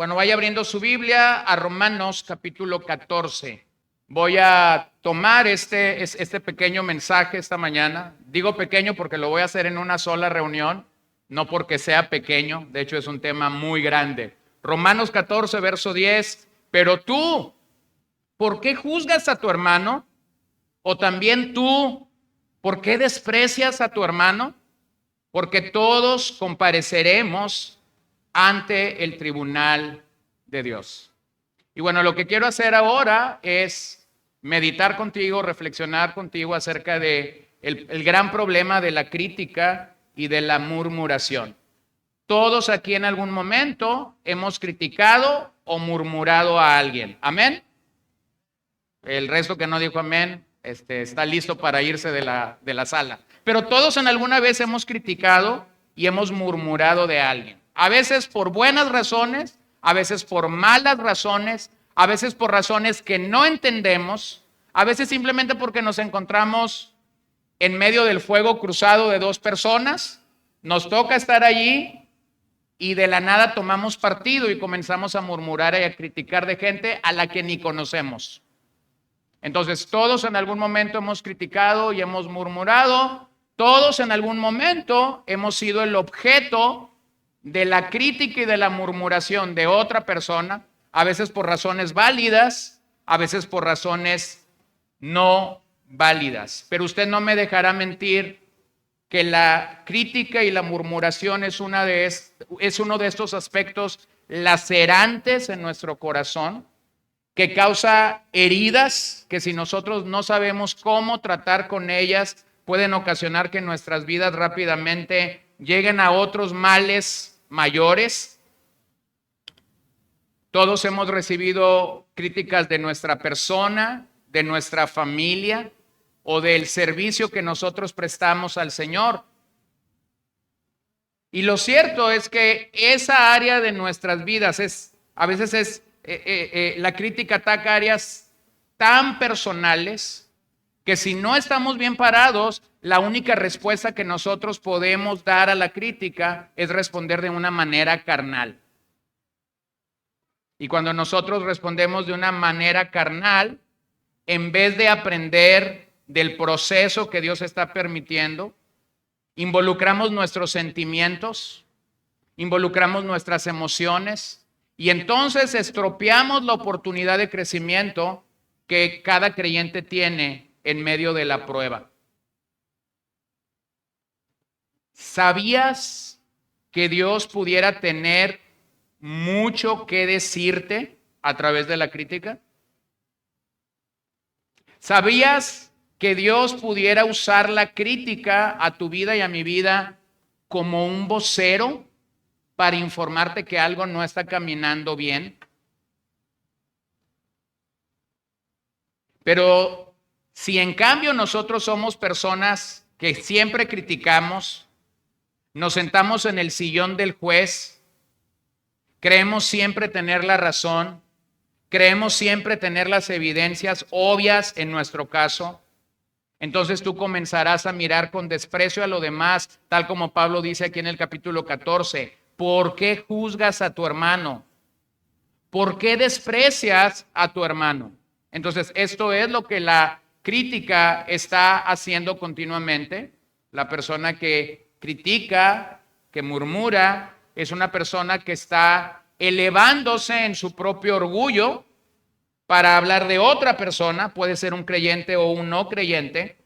Bueno, vaya abriendo su Biblia a Romanos capítulo 14. Voy a tomar este pequeño mensaje esta mañana. Digo pequeño porque lo voy a hacer en una sola reunión, no porque sea pequeño, de hecho es un tema muy grande. Romanos 14, verso 10. Pero tú, ¿por qué juzgas a tu hermano? O también tú, ¿por qué desprecias a tu hermano? Porque todos compareceremos ante el tribunal de Dios. Y bueno, lo que quiero hacer ahora es meditar contigo, reflexionar contigo acerca de el gran problema de la crítica y de la murmuración. Todos aquí en algún momento hemos criticado o murmurado a alguien. ¿Amén? El resto que no dijo amén, está listo para irse de la sala. Pero todos en alguna vez hemos criticado y hemos murmurado de alguien. A veces por buenas razones, a veces por malas razones, a veces por razones que no entendemos, a veces simplemente porque nos encontramos en medio del fuego cruzado de dos personas, nos toca estar allí y de la nada tomamos partido y comenzamos a murmurar y a criticar de gente a la que ni conocemos. Entonces, todos en algún momento hemos criticado y hemos murmurado, todos en algún momento hemos sido el objeto de la crítica y de la murmuración de otra persona, a veces por razones válidas, a veces por razones no válidas. Pero usted no me dejará mentir que la crítica y la murmuración es uno de estos aspectos lacerantes en nuestro corazón, que causa heridas que si nosotros no sabemos cómo tratar con ellas, pueden ocasionar que nuestras vidas rápidamente lleguen a otros males mayores. Todos hemos recibido críticas de nuestra persona, de nuestra familia o del servicio que nosotros prestamos al Señor. Y lo cierto es que esa área de nuestras vidas a veces la crítica ataca áreas tan personales que si no estamos bien parados, la única respuesta que nosotros podemos dar a la crítica es responder de una manera carnal. Y cuando nosotros respondemos de una manera carnal, en vez de aprender del proceso que Dios está permitiendo, involucramos nuestros sentimientos, involucramos nuestras emociones, y entonces estropeamos la oportunidad de crecimiento que cada creyente tiene en medio de la prueba. ¿Sabías que Dios pudiera tener mucho que decirte a través de la crítica? ¿Sabías que Dios pudiera usar la crítica a tu vida y a mi vida como un vocero para informarte que algo no está caminando bien? Pero si en cambio nosotros somos personas que siempre criticamos, nos sentamos en el sillón del juez, creemos siempre tener la razón, creemos siempre tener las evidencias obvias en nuestro caso, entonces tú comenzarás a mirar con desprecio a lo demás, tal como Pablo dice aquí en el capítulo 14. ¿Por qué juzgas a tu hermano? ¿Por qué desprecias a tu hermano? Entonces, esto es lo que la crítica está haciendo continuamente. La persona que critica, que murmura, es una persona que está elevándose en su propio orgullo para hablar de otra persona, puede ser un creyente o un no creyente.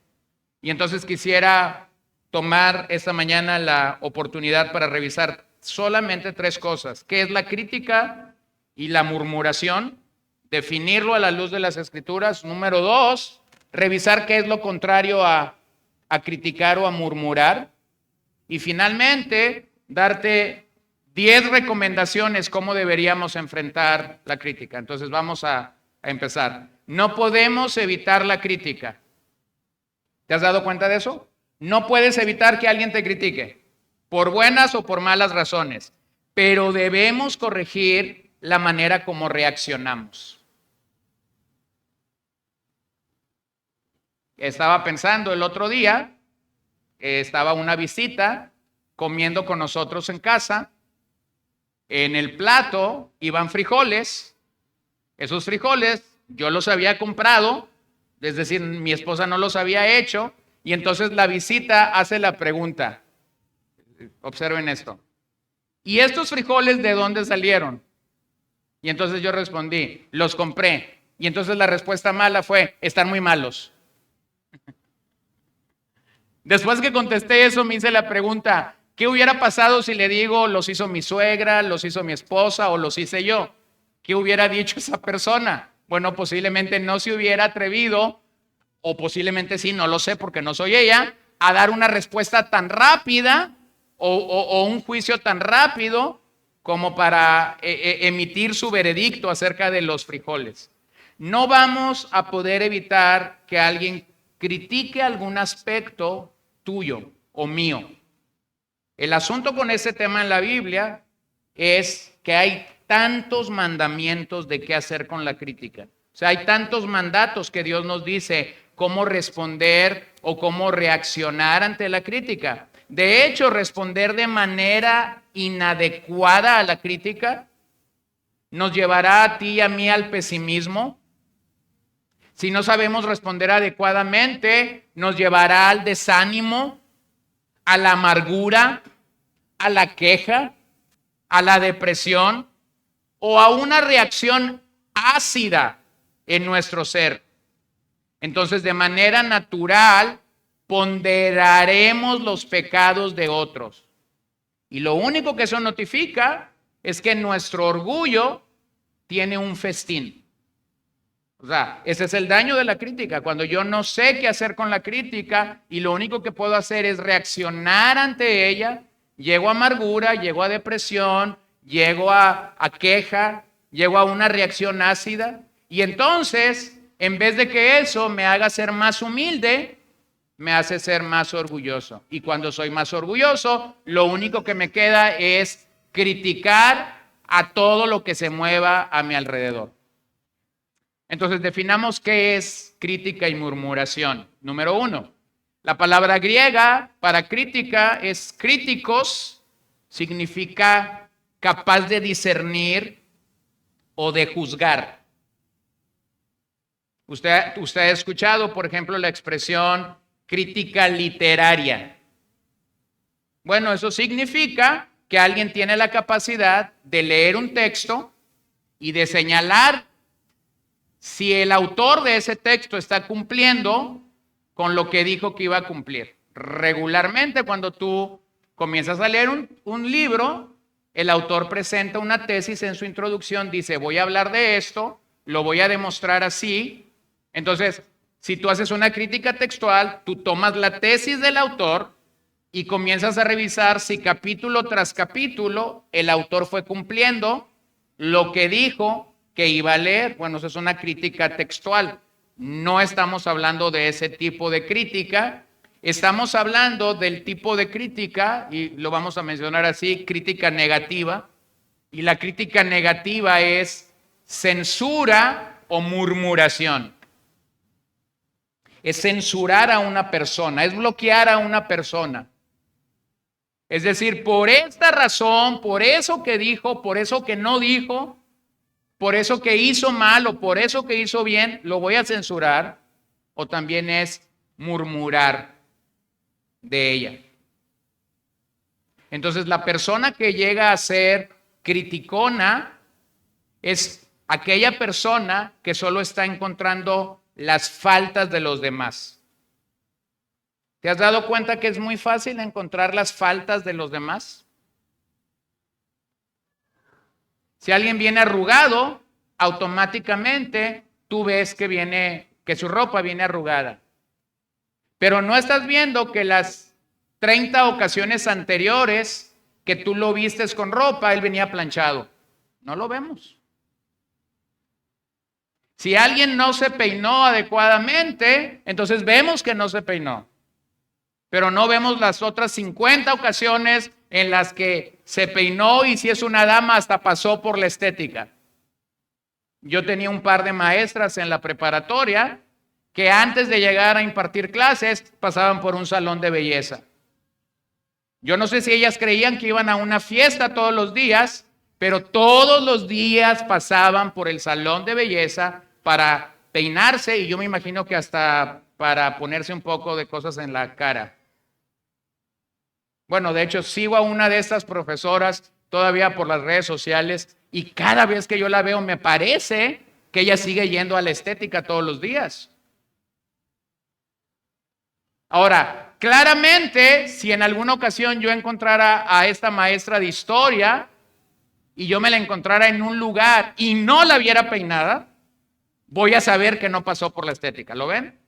Y entonces quisiera tomar esta mañana la oportunidad para revisar solamente tres cosas. ¿Qué es la crítica y la murmuración? Definirlo a la luz de las Escrituras. Número 2, revisar qué es lo contrario a criticar o a murmurar. Y finalmente, darte 10 recomendaciones cómo deberíamos enfrentar la crítica. Entonces vamos a empezar. No podemos evitar la crítica. ¿Te has dado cuenta de eso? No puedes evitar que alguien te critique, por buenas o por malas razones, pero debemos corregir la manera como reaccionamos. Estaba pensando el otro día, estaba una visita comiendo con nosotros en casa En el plato iban frijoles. Esos frijoles yo los había comprado, es decir, mi esposa no los había hecho, y entonces la visita hace la pregunta. Observen esto. ¿Y estos frijoles de dónde salieron? Y entonces yo respondí, los compré. Y entonces la respuesta mala fue, están muy malos. Después que contesté eso, me hice la pregunta, ¿qué hubiera pasado si le digo, los hizo mi suegra, los hizo mi esposa o los hice yo? ¿Qué hubiera dicho esa persona? Bueno, posiblemente no se hubiera atrevido, o posiblemente sí, no lo sé porque no soy ella, a dar una respuesta tan rápida o un juicio tan rápido como para emitir su veredicto acerca de los frijoles. No vamos a poder evitar que alguien critique algún aspecto tuyo o mío. El asunto con este tema en la Biblia es que hay tantos mandamientos de qué hacer con la crítica. O sea, hay tantos mandatos que Dios nos dice cómo responder o cómo reaccionar ante la crítica. De hecho, responder de manera inadecuada a la crítica nos llevará a ti y a mí al pesimismo. Si no sabemos responder adecuadamente, nos llevará al desánimo, a la amargura, a la queja, a la depresión o a una reacción ácida en nuestro ser. Entonces, de manera natural, ponderaremos los pecados de otros. Y lo único que eso notifica es que nuestro orgullo tiene un festín. O sea, ese es el daño de la crítica. Cuando yo no sé qué hacer con la crítica y lo único que puedo hacer es reaccionar ante ella, llego a amargura, llego a depresión, llego a queja, llego a una reacción ácida. Y entonces, en vez de que eso me haga ser más humilde, me hace ser más orgulloso. Y cuando soy más orgulloso, lo único que me queda es criticar a todo lo que se mueva a mi alrededor. Entonces, definamos qué es crítica y murmuración. Número 1, la palabra griega para crítica es críticos, significa capaz de discernir o de juzgar. Usted ha escuchado, por ejemplo, la expresión crítica literaria. Bueno, eso significa que alguien tiene la capacidad de leer un texto y de señalar si el autor de ese texto está cumpliendo con lo que dijo que iba a cumplir. Regularmente, cuando tú comienzas a leer un libro, el autor presenta una tesis en su introducción, dice, voy a hablar de esto, lo voy a demostrar así. Entonces, si tú haces una crítica textual, tú tomas la tesis del autor y comienzas a revisar si capítulo tras capítulo el autor fue cumpliendo lo que dijo que iba a leer. Bueno, eso es una crítica textual. No estamos hablando de ese tipo de crítica. Estamos hablando del tipo de crítica, y lo vamos a mencionar así, crítica negativa. Y la crítica negativa es censura o murmuración. Es censurar a una persona, es bloquear a una persona. Es decir, por esta razón, por eso que dijo, por eso que no dijo, por eso que hizo mal o por eso que hizo bien, lo voy a censurar. O también es murmurar de ella. Entonces, la persona que llega a ser criticona es aquella persona que solo está encontrando las faltas de los demás. ¿Te has dado cuenta que es muy fácil encontrar las faltas de los demás? Si alguien viene arrugado, automáticamente tú ves que su ropa viene arrugada. Pero no estás viendo que las 30 ocasiones anteriores que tú lo vistes con ropa, él venía planchado. No lo vemos. Si alguien no se peinó adecuadamente, entonces vemos que no se peinó. Pero no vemos las otras 50 ocasiones en las que se peinó y si es una dama hasta pasó por la estética. Yo tenía un par de maestras en la preparatoria que antes de llegar a impartir clases pasaban por un salón de belleza. Yo no sé si ellas creían que iban a una fiesta todos los días, pero todos los días pasaban por el salón de belleza para peinarse y yo me imagino que hasta para ponerse un poco de cosas en la cara. Bueno, de hecho, sigo a una de estas profesoras todavía por las redes sociales y cada vez que yo la veo me parece que ella sigue yendo a la estética todos los días. Ahora, claramente, si en alguna ocasión yo encontrara a esta maestra de historia y yo me la encontrara en un lugar y no la viera peinada, voy a saber que no pasó por la estética. ¿Lo ven?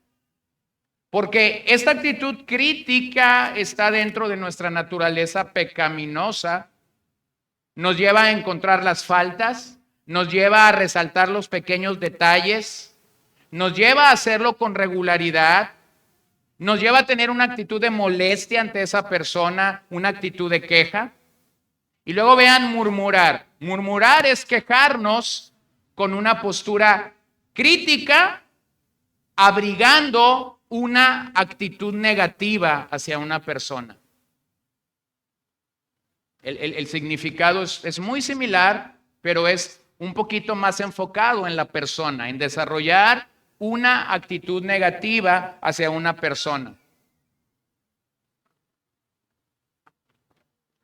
Porque esta actitud crítica está dentro de nuestra naturaleza pecaminosa, nos lleva a encontrar las faltas, nos lleva a resaltar los pequeños detalles, nos lleva a hacerlo con regularidad, nos lleva a tener una actitud de molestia ante esa persona, una actitud de queja. Y luego vean murmurar. Murmurar es quejarnos con una postura crítica, abrigando una actitud negativa hacia una persona. El significado es muy similar, pero es un poquito más enfocado en la persona, en desarrollar una actitud negativa hacia una persona.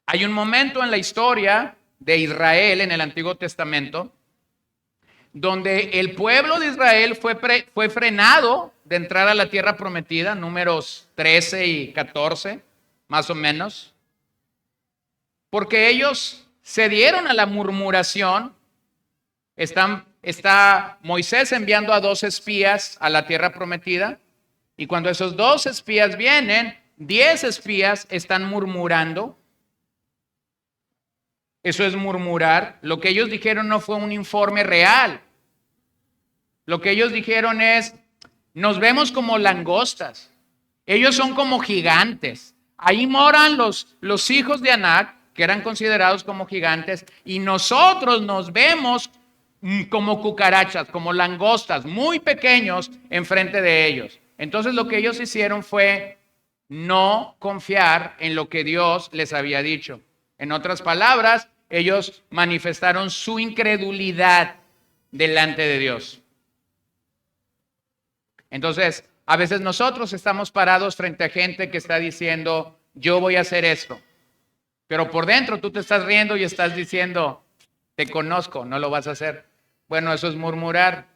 Hay un momento en la historia de Israel en el Antiguo Testamento donde el pueblo de Israel fue frenado de entrar a la tierra prometida, números 13 y 14, más o menos, porque ellos se dieron a la murmuración. Está Moisés enviando a 2 espías a la tierra prometida, y cuando esos 2 espías vienen, 10 espías están murmurando. Eso es murmurar. Lo que ellos dijeron no fue un informe real. Lo que ellos dijeron es, nos vemos como langostas. Ellos son como gigantes. Ahí moran los hijos de Anac, que eran considerados como gigantes, y nosotros nos vemos como cucarachas, como langostas, muy pequeños enfrente de ellos. Entonces lo que ellos hicieron fue no confiar en lo que Dios les había dicho. En otras palabras, ellos manifestaron su incredulidad delante de Dios. Entonces, a veces nosotros estamos parados frente a gente que está diciendo, yo voy a hacer esto. Pero por dentro tú te estás riendo y estás diciendo, te conozco, no lo vas a hacer. Bueno, eso es murmurar.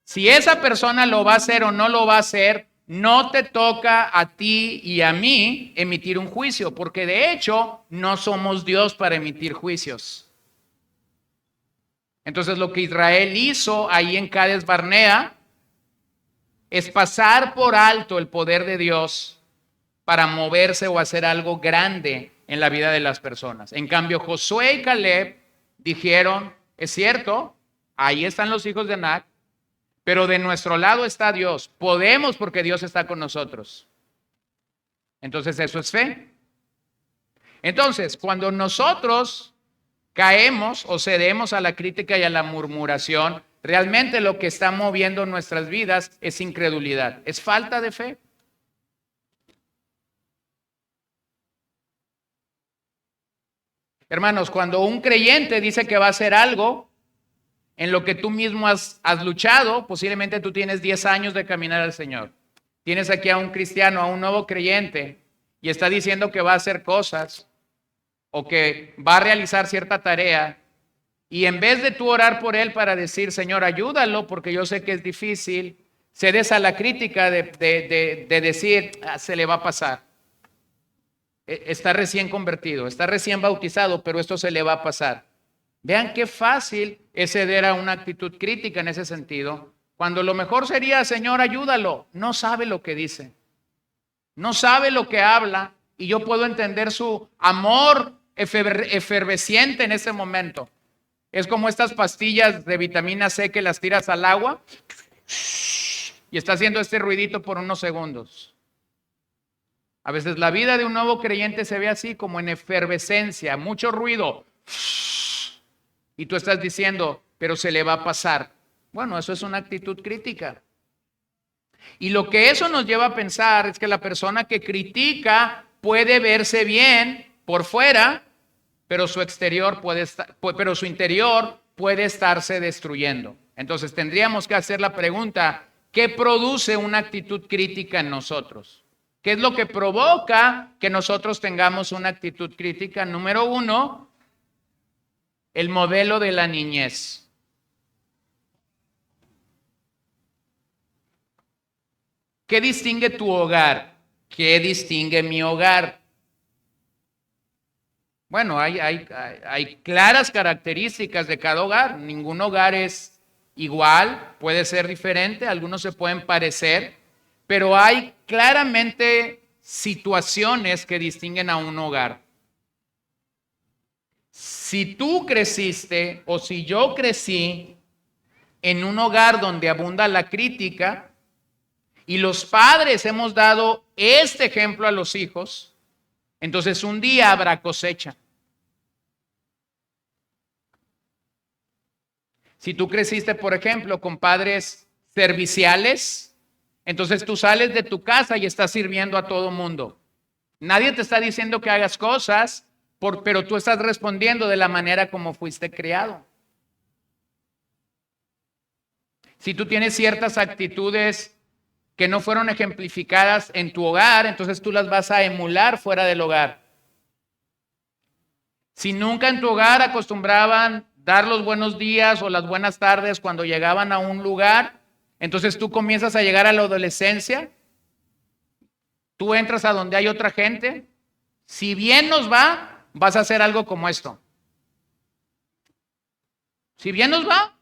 Si esa persona lo va a hacer o no lo va a hacer, no te toca a ti y a mí emitir un juicio, porque de hecho no somos Dios para emitir juicios. Entonces lo que Israel hizo ahí en Cades Barnea es pasar por alto el poder de Dios para moverse o hacer algo grande en la vida de las personas. En cambio, Josué y Caleb dijeron, es cierto, ahí están los hijos de Anac, pero de nuestro lado está Dios. Podemos porque Dios está con nosotros. Entonces eso es fe. Entonces, cuando nosotros caemos o cedemos a la crítica y a la murmuración, realmente lo que está moviendo nuestras vidas es incredulidad, es falta de fe. Hermanos, cuando un creyente dice que va a hacer algo en lo que tú mismo has luchado, posiblemente tú tienes 10 años de caminar al Señor. Tienes aquí a un cristiano, a un nuevo creyente, y está diciendo que va a hacer cosas o que va a realizar cierta tarea, y en vez de tú orar por él para decir, Señor, ayúdalo, porque yo sé que es difícil, cedes a la crítica de decir, se le va a pasar. Está recién convertido, está recién bautizado, pero esto se le va a pasar. Vean qué fácil es ceder a una actitud crítica en ese sentido, cuando lo mejor sería, Señor, ayúdalo. No sabe lo que dice, no sabe lo que habla, y yo puedo entender su amor efervesciente en ese momento. Es como estas pastillas de vitamina C que las tiras al agua y está haciendo este ruidito por unos segundos. A veces la vida de un nuevo creyente se ve así, como en efervescencia, mucho ruido. Y tú estás diciendo, pero se le va a pasar. Bueno, eso es una actitud crítica. Y lo que eso nos lleva a pensar es que la persona que critica puede verse bien por fuera, pero su exterior puede estar, pero su interior puede estarse destruyendo. Entonces tendríamos que hacer la pregunta, ¿qué produce una actitud crítica en nosotros? ¿Qué es lo que provoca que nosotros tengamos una actitud crítica? Número uno, el modelo de la niñez. ¿Qué distingue tu hogar? ¿Qué distingue mi hogar? Bueno, hay claras características de cada hogar. Ningún hogar es igual, puede ser diferente, algunos se pueden parecer, pero hay claramente situaciones que distinguen a un hogar. Si tú creciste o si yo crecí en un hogar donde abunda la crítica y los padres hemos dado este ejemplo a los hijos, entonces un día habrá cosecha. Si tú creciste, por ejemplo, con padres serviciales, entonces tú sales de tu casa y estás sirviendo a todo mundo. Nadie te está diciendo que hagas cosas, pero tú estás respondiendo de la manera como fuiste criado. Si tú tienes ciertas actitudes que no fueron ejemplificadas en tu hogar, entonces tú las vas a emular fuera del hogar. Si nunca en tu hogar acostumbraban dar los buenos días o las buenas tardes cuando llegaban a un lugar, entonces tú comienzas a llegar a la adolescencia, tú entras a donde hay otra gente, si bien nos va, vas a hacer algo como esto. Si bien nos va,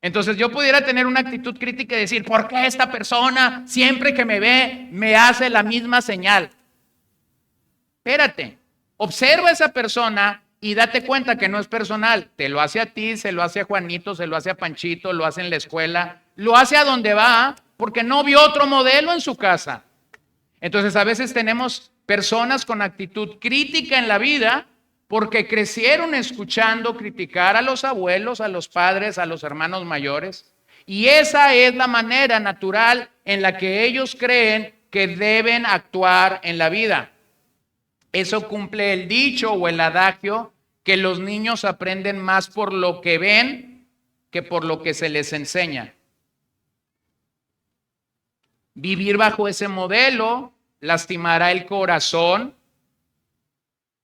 entonces yo pudiera tener una actitud crítica y decir, ¿por qué esta persona siempre que me ve me hace la misma señal? Espérate, observa a esa persona y date cuenta que no es personal. Te lo hace a ti, se lo hace a Juanito, se lo hace a Panchito, lo hace en la escuela, lo hace a donde va porque no vio otro modelo en su casa. Entonces a veces tenemos personas con actitud crítica en la vida porque crecieron escuchando criticar a los abuelos, a los padres, a los hermanos mayores. Y esa es la manera natural en la que ellos creen que deben actuar en la vida. Eso cumple el dicho o el adagio que los niños aprenden más por lo que ven que por lo que se les enseña. Vivir bajo ese modelo lastimará el corazón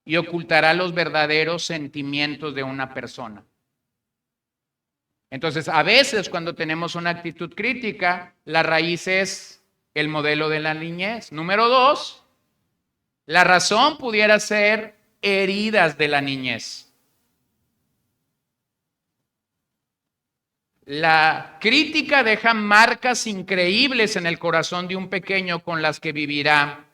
y ocultará los verdaderos sentimientos de una persona. Entonces, a veces cuando tenemos una actitud crítica, la raíz es el modelo de la niñez. Número dos, la razón pudiera ser heridas de la niñez. La crítica deja marcas increíbles en el corazón de un pequeño con las que vivirá.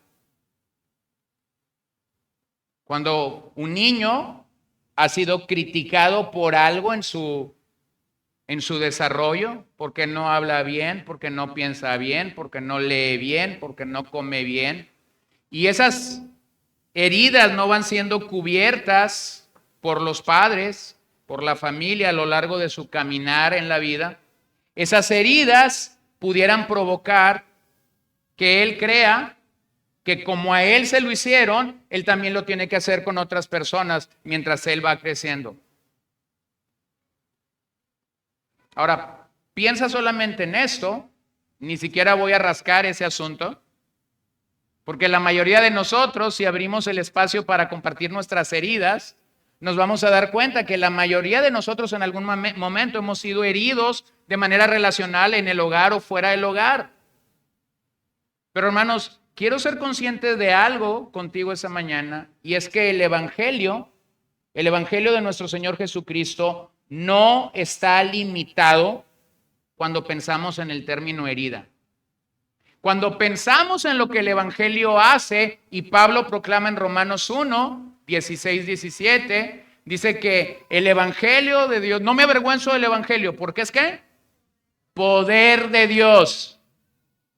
Cuando un niño ha sido criticado por algo en su desarrollo, porque no habla bien, porque no piensa bien, porque no lee bien, porque no come bien, y esas heridas no van siendo cubiertas por los padres, por la familia a lo largo de su caminar en la vida, esas heridas pudieran provocar que él crea que como a él se lo hicieron, él también lo tiene que hacer con otras personas mientras él va creciendo. Ahora, piensa solamente en esto, ni siquiera voy a rascar ese asunto, porque la mayoría de nosotros, si abrimos el espacio para compartir nuestras heridas, nos vamos a dar cuenta que la mayoría de nosotros en algún momento hemos sido heridos de manera relacional en el hogar o fuera del hogar. Pero hermanos, quiero ser consciente de algo contigo esa mañana, y es que el evangelio de nuestro Señor Jesucristo no está limitado cuando pensamos en el término herida. Cuando pensamos en lo que el evangelio hace, y Pablo proclama en Romanos 1, 16, 17, dice que el evangelio de Dios, no me avergüenzo del evangelio, ¿porque es qué? Poder de Dios.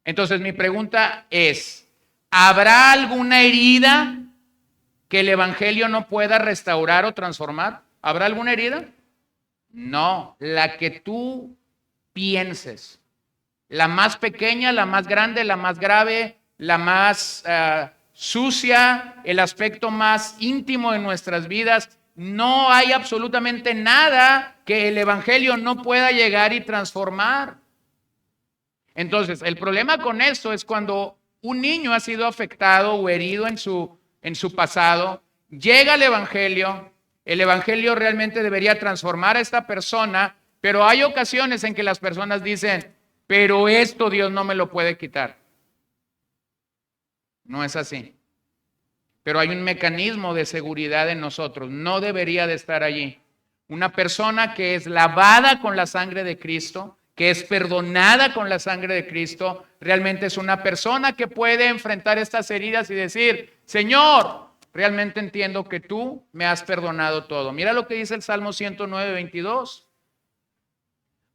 Entonces mi pregunta es, ¿habrá alguna herida que el evangelio no pueda restaurar o transformar? ¿Habrá alguna herida? No, la que tú pienses. La más pequeña, la más grande, la más grave, la más sucia, el aspecto más íntimo de nuestras vidas. No hay absolutamente nada que el evangelio no pueda llegar y transformar. Entonces, el problema con esto es cuando un niño ha sido afectado o herido en su pasado, llega el evangelio realmente debería transformar a esta persona, pero hay ocasiones en que las personas dicen, pero esto Dios no me lo puede quitar. No es así. Pero hay un mecanismo de seguridad en nosotros. No debería de estar allí. Una persona que es lavada con la sangre de Cristo, que es perdonada con la sangre de Cristo, realmente es una persona que puede enfrentar estas heridas y decir, Señor, realmente entiendo que tú me has perdonado todo. Mira lo que dice el Salmo 109, 22.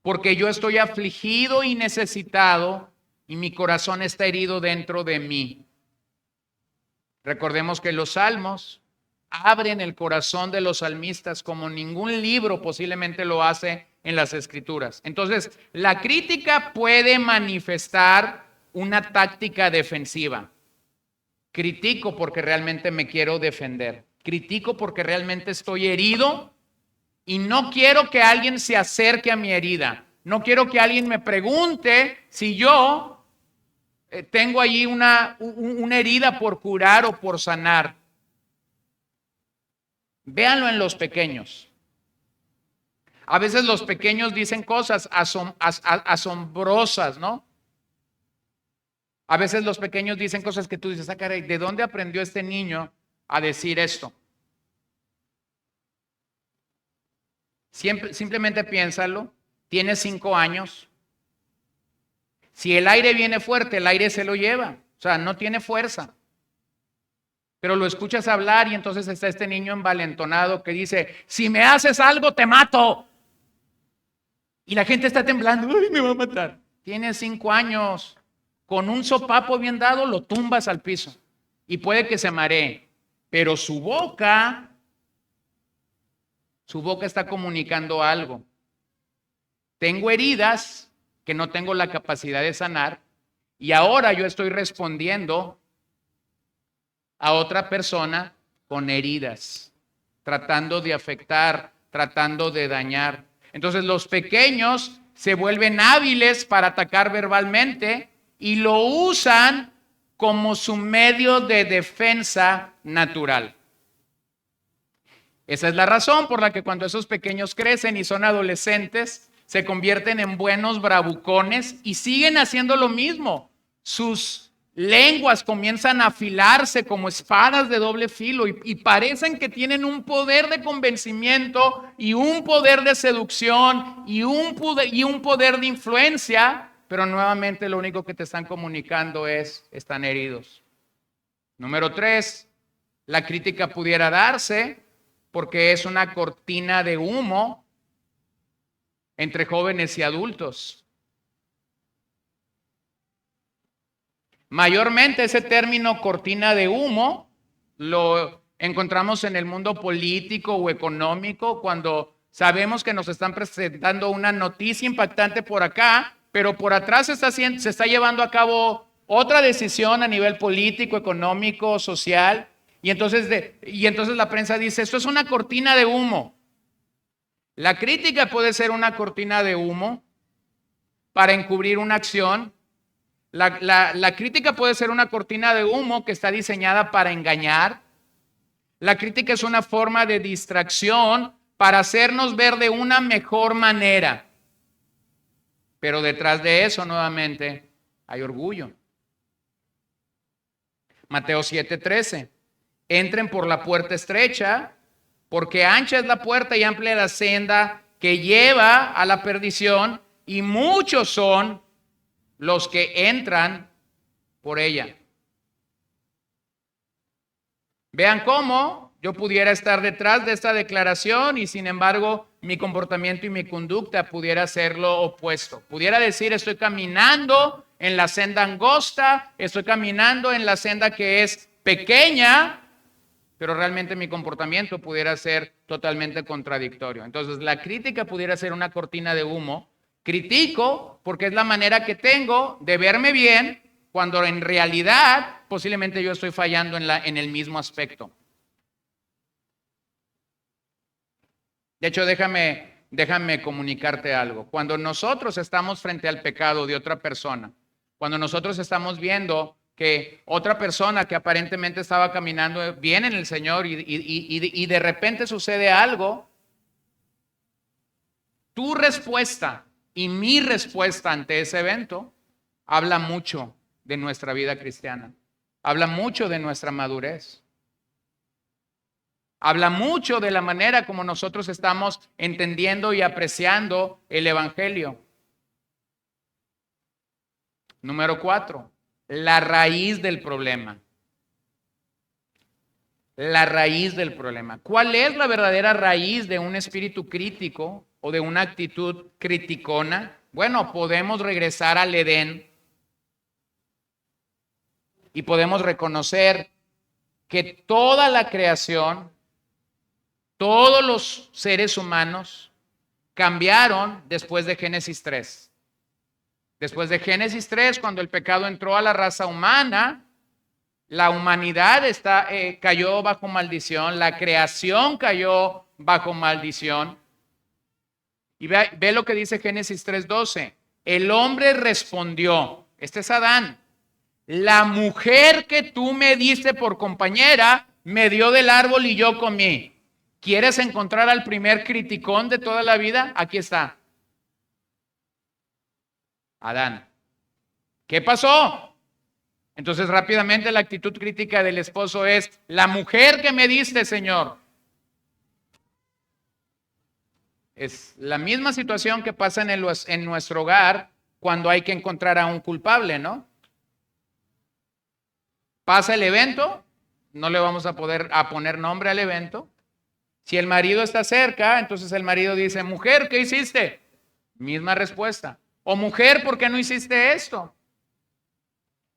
Porque yo estoy afligido y necesitado y mi corazón está herido dentro de mí. Recordemos que los salmos abren el corazón de los salmistas como ningún libro posiblemente lo hace en las escrituras. Entonces, la crítica puede manifestar una táctica defensiva. Critico porque realmente me quiero defender. Critico porque realmente estoy herido y no quiero que alguien se acerque a mi herida. No quiero que alguien me pregunte si yo tengo allí una herida por curar o por sanar. Véanlo en los pequeños. A veces los pequeños dicen cosas asombrosas, ¿no? A veces los pequeños dicen cosas que tú dices, ah, caray, ¿de dónde aprendió este niño a decir esto? Simplemente piénsalo. Tiene 5 años. Si el aire viene fuerte, el aire se lo lleva. O sea, no tiene fuerza. Pero lo escuchas hablar y entonces está este niño envalentonado que dice, si me haces algo, te mato. Y la gente está temblando, ¡ay, me va a matar! Tiene 5 años. Con un sopapo bien dado, lo tumbas al piso. Y puede que se maree. Pero su boca está comunicando algo. Tengo heridas que no tengo la capacidad de sanar y ahora yo estoy respondiendo a otra persona con heridas, tratando de afectar, tratando de dañar. Entonces los pequeños se vuelven hábiles para atacar verbalmente y lo usan como su medio de defensa natural. Esa es la razón por la que cuando esos pequeños crecen y son adolescentes, se convierten en buenos bravucones y siguen haciendo lo mismo. Sus lenguas comienzan a afilarse como espadas de doble filo y parecen que tienen un poder de convencimiento y un poder de seducción y un poder de influencia, pero nuevamente lo único que te están comunicando es, están heridos. Número 3, la crítica pudiera darse porque es una cortina de humo entre jóvenes y adultos. Mayormente ese término cortina de humo lo encontramos en el mundo político o económico cuando sabemos que nos están presentando una noticia impactante por acá, pero por atrás se está llevando a cabo otra decisión a nivel político, económico, social, y entonces la prensa dice, esto es una cortina de humo. La crítica puede ser una cortina de humo para encubrir una acción. La crítica puede ser una cortina de humo que está diseñada para engañar. La crítica es una forma de distracción para hacernos ver de una mejor manera. Pero detrás de eso, nuevamente, hay orgullo. Mateo 7:13. Entren por la puerta estrecha, porque ancha es la puerta y amplia la senda que lleva a la perdición, y muchos son los que entran por ella. Vean cómo yo pudiera estar detrás de esta declaración y sin embargo mi comportamiento y mi conducta pudiera ser lo opuesto. Pudiera decir, estoy caminando en la senda angosta, estoy caminando en la senda que es pequeña, pero realmente mi comportamiento pudiera ser totalmente contradictorio. Entonces, la crítica pudiera ser una cortina de humo. Critico porque es la manera que tengo de verme bien cuando en realidad posiblemente yo estoy fallando en el mismo aspecto. De hecho, déjame comunicarte algo. Cuando nosotros estamos frente al pecado de otra persona, cuando nosotros estamos viendo que otra persona que aparentemente estaba caminando bien en el Señor y de repente sucede algo, tu respuesta y mi respuesta ante ese evento habla mucho de nuestra vida cristiana, habla mucho de nuestra madurez, habla mucho de la manera como nosotros estamos entendiendo y apreciando el Evangelio. Número 4, la raíz del problema. La raíz del problema. ¿Cuál es la verdadera raíz de un espíritu crítico o de una actitud criticona? Bueno, podemos regresar al Edén y podemos reconocer que toda la creación, todos los seres humanos cambiaron después de Génesis 3. Después de Génesis 3, cuando el pecado entró a la raza humana, la humanidad cayó bajo maldición, la creación cayó bajo maldición. Y ve lo que dice Génesis 3:12. El hombre respondió, este es Adán, la mujer que tú me diste por compañera me dio del árbol y yo comí. ¿Quieres encontrar al primer criticón de toda la vida? Aquí está. Adán. ¿Qué pasó? Entonces rápidamente la actitud crítica del esposo es, la mujer que me diste, Señor. Es la misma situación que pasa en nuestro hogar cuando hay que encontrar a un culpable, ¿no? Pasa el evento, no le vamos a poner nombre al evento. Si el marido está cerca, entonces el marido dice, mujer, ¿qué hiciste? Misma respuesta. O mujer, ¿por qué no hiciste esto?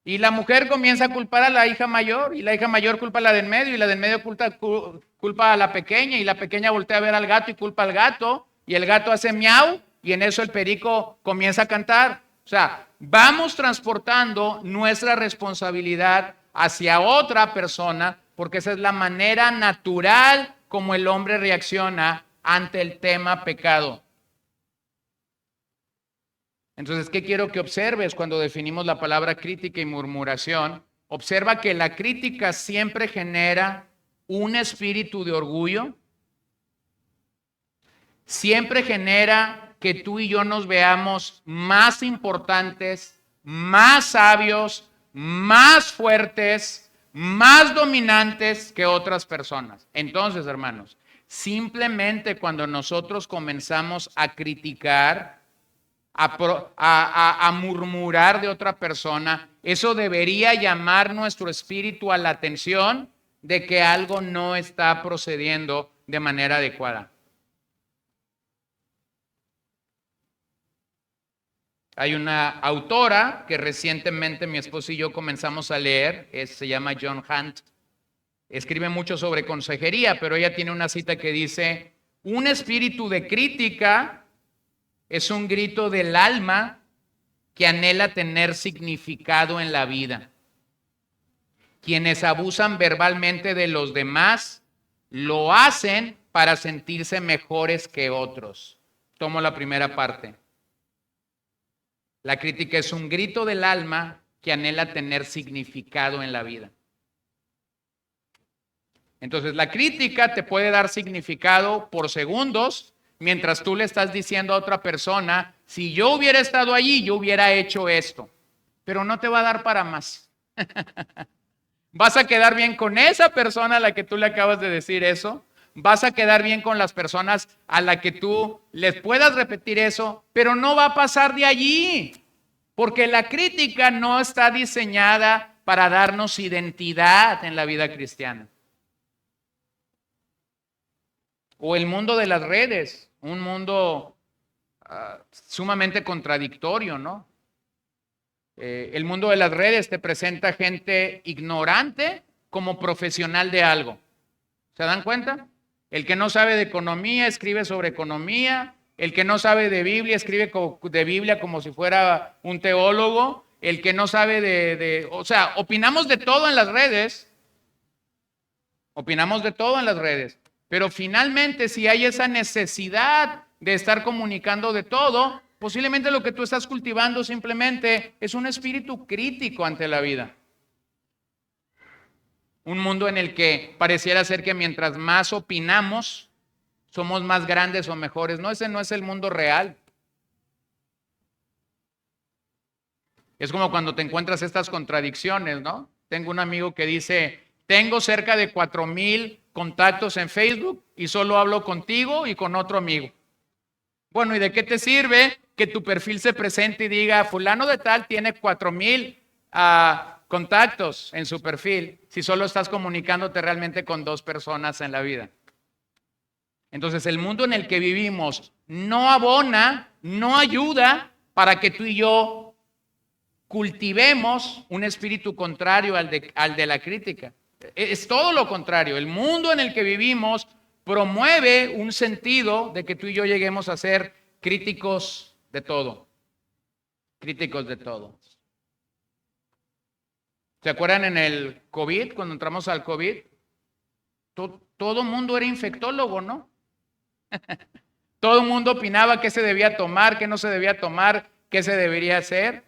Y la mujer comienza a culpar a la hija mayor, y la hija mayor culpa a la del medio, y la del medio culpa a la pequeña, y la pequeña voltea a ver al gato y culpa al gato, y el gato hace miau, y en eso el perico comienza a cantar. O sea, vamos transportando nuestra responsabilidad hacia otra persona, porque esa es la manera natural como el hombre reacciona ante el tema pecado. Entonces, ¿qué quiero que observes cuando definimos la palabra crítica y murmuración? Observa que la crítica siempre genera un espíritu de orgullo, siempre genera que tú y yo nos veamos más importantes, más sabios, más fuertes, más dominantes que otras personas. Entonces, hermanos, simplemente cuando nosotros comenzamos a criticar, a murmurar de otra persona, eso debería llamar nuestro espíritu a la atención de que algo no está procediendo de manera adecuada. Hay una autora que recientemente mi esposo y yo comenzamos a leer, se llama John Hunt. Escribe mucho sobre consejería, pero ella tiene una cita que dice, un espíritu de crítica es un grito del alma que anhela tener significado en la vida. Quienes abusan verbalmente de los demás lo hacen para sentirse mejores que otros. Tomo la primera parte. La crítica es un grito del alma que anhela tener significado en la vida. Entonces, la crítica te puede dar significado por segundos, mientras tú le estás diciendo a otra persona, si yo hubiera estado allí, yo hubiera hecho esto. Pero no te va a dar para más. Vas a quedar bien con esa persona a la que tú le acabas de decir eso. Vas a quedar bien con las personas a las que tú les puedas repetir eso, pero no va a pasar de allí. Porque la crítica no está diseñada para darnos identidad en la vida cristiana. O el mundo de las redes, un mundo sumamente contradictorio, ¿no? El mundo de las redes te presenta gente ignorante como profesional de algo. ¿Se dan cuenta? El que no sabe de economía escribe sobre economía. El que no sabe de Biblia escribe de Biblia como si fuera un teólogo. el que no sabe o sea, opinamos de todo en las redes. Opinamos de todo en las redes. Pero finalmente, si hay esa necesidad de estar comunicando de todo, posiblemente lo que tú estás cultivando simplemente es un espíritu crítico ante la vida. Un mundo en el que pareciera ser que mientras más opinamos, somos más grandes o mejores. No, ese no es el mundo real. Es como cuando te encuentras estas contradicciones, ¿no? Tengo un amigo que dice, tengo cerca de 4,000 contactos en Facebook y solo hablo contigo y con otro amigo. Bueno, ¿y de qué te sirve que tu perfil se presente y diga, fulano de tal tiene 4,000 contactos en su perfil, si solo estás comunicándote realmente con 2 personas en la vida? Entonces, el mundo en el que vivimos no abona, no ayuda para que tú y yo cultivemos un espíritu contrario al de la crítica. Es todo lo contrario. El mundo en el que vivimos promueve un sentido de que tú y yo lleguemos a ser críticos de todo. Críticos de todo. ¿Se acuerdan en el COVID, cuando entramos al COVID? Todo mundo era infectólogo, ¿no? Todo el mundo opinaba qué se debía tomar, qué no se debía tomar, qué se debería hacer.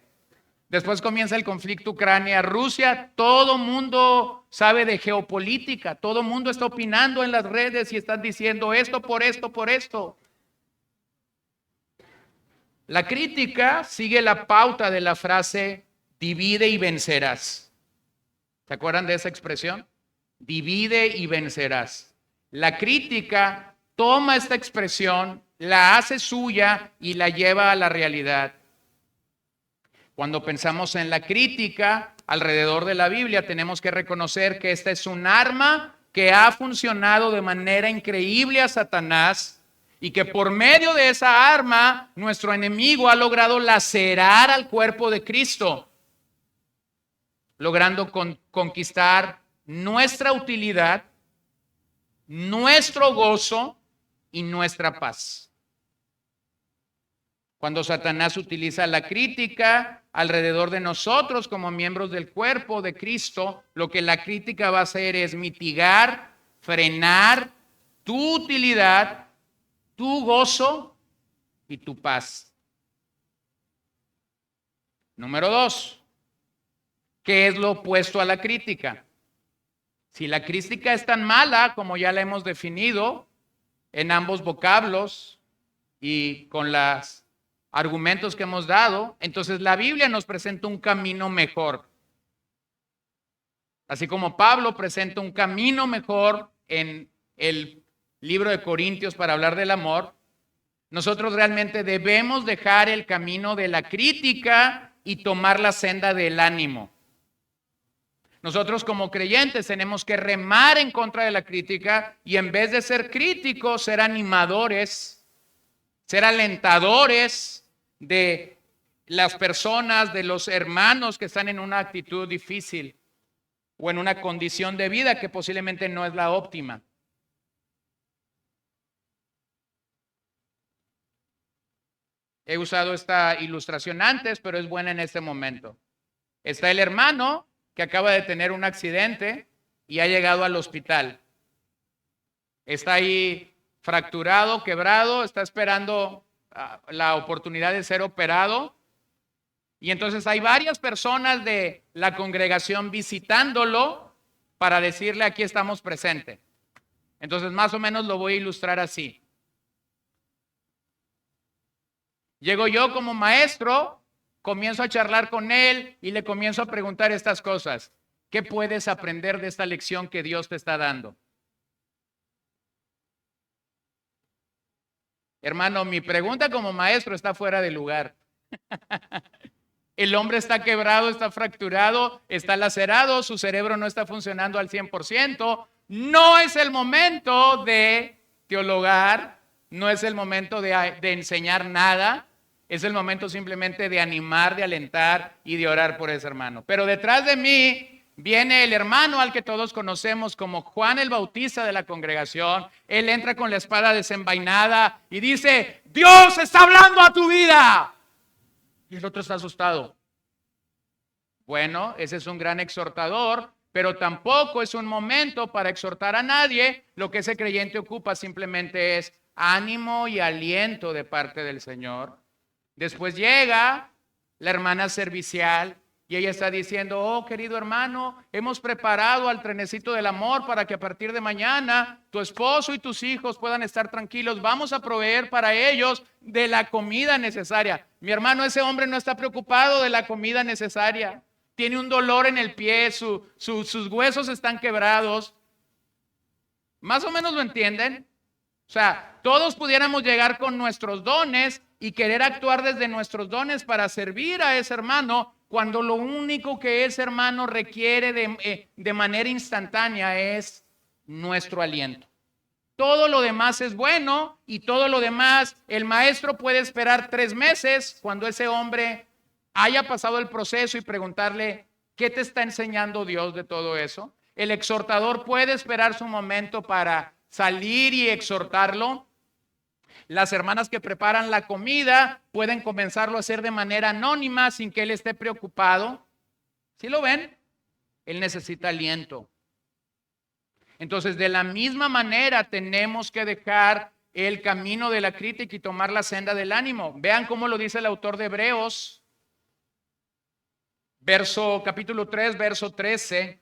Después comienza el conflicto Ucrania-Rusia. Todo mundo sabe de geopolítica. Todo mundo está opinando en las redes y están diciendo esto por esto, por esto. La crítica sigue la pauta de la frase divide y vencerás. ¿Se acuerdan de esa expresión? Divide y vencerás. La crítica toma esta expresión, la hace suya y la lleva a la realidad. Cuando pensamos en la crítica alrededor de la Biblia, tenemos que reconocer que esta es un arma que ha funcionado de manera increíble a Satanás y que por medio de esa arma nuestro enemigo ha logrado lacerar al cuerpo de Cristo, logrando conquistar nuestra utilidad, nuestro gozo y nuestra paz. Cuando Satanás utiliza la crítica alrededor de nosotros como miembros del cuerpo de Cristo, lo que la crítica va a hacer es mitigar, frenar tu utilidad, tu gozo y tu paz. Número 2, ¿qué es lo opuesto a la crítica? Si la crítica es tan mala como ya la hemos definido en ambos vocablos y con los argumentos que hemos dado, entonces la Biblia nos presenta un camino mejor. Así como Pablo presenta un camino mejor en el libro de Corintios para hablar del amor, nosotros realmente debemos dejar el camino de la crítica y tomar la senda del ánimo. Nosotros como creyentes tenemos que remar en contra de la crítica y en vez de ser críticos, ser animadores, ser alentadores de las personas, de los hermanos que están en una actitud difícil o en una condición de vida que posiblemente no es la óptima. He usado esta ilustración antes, pero es buena en este momento. Está el hermano que acaba de tener un accidente y ha llegado al hospital. Está ahí fracturado, quebrado, está esperando la oportunidad de ser operado. Y entonces hay varias personas de la congregación visitándolo para decirle aquí estamos presentes. Entonces más o menos lo voy a ilustrar así. Llego yo como maestro, comienzo a charlar con él y le comienzo a preguntar estas cosas. ¿Qué puedes aprender de esta lección que Dios te está dando? Hermano, mi pregunta como maestro está fuera de lugar. El hombre está quebrado, está fracturado, está lacerado, su cerebro no está funcionando al 100%. No es el momento de teologar, no es el momento de enseñar nada. Es el momento simplemente de animar, de alentar y de orar por ese hermano. Pero detrás de mí viene el hermano al que todos conocemos como Juan el Bautista de la congregación. Él entra con la espada desenvainada y dice, Dios está hablando a tu vida. Y el otro está asustado. Bueno, ese es un gran exhortador, pero tampoco es un momento para exhortar a nadie. Lo que ese creyente ocupa simplemente es ánimo y aliento de parte del Señor. Después llega la hermana servicial y ella está diciendo, oh querido hermano, hemos preparado al trenecito del amor para que a partir de mañana tu esposo y tus hijos puedan estar tranquilos. Vamos a proveer para ellos de la comida necesaria. Mi hermano, ese hombre no está preocupado de la comida necesaria. Tiene un dolor en el pie, sus huesos están quebrados. ¿Más o menos lo entienden? O sea, todos pudiéramos llegar con nuestros dones y querer actuar desde nuestros dones para servir a ese hermano, cuando lo único que ese hermano requiere de manera instantánea es nuestro aliento. Todo lo demás es bueno y todo lo demás, el maestro puede esperar 3 meses cuando ese hombre haya pasado el proceso y preguntarle, ¿qué te está enseñando Dios de todo eso? El exhortador puede esperar su momento para salir y exhortarlo. Las hermanas que preparan la comida pueden comenzarlo a hacer de manera anónima sin que él esté preocupado. ¿Sí lo ven? Él necesita aliento. Entonces, de la misma manera tenemos que dejar el camino de la crítica y tomar la senda del ánimo. Vean cómo lo dice el autor de Hebreos, capítulo 3, verso 13.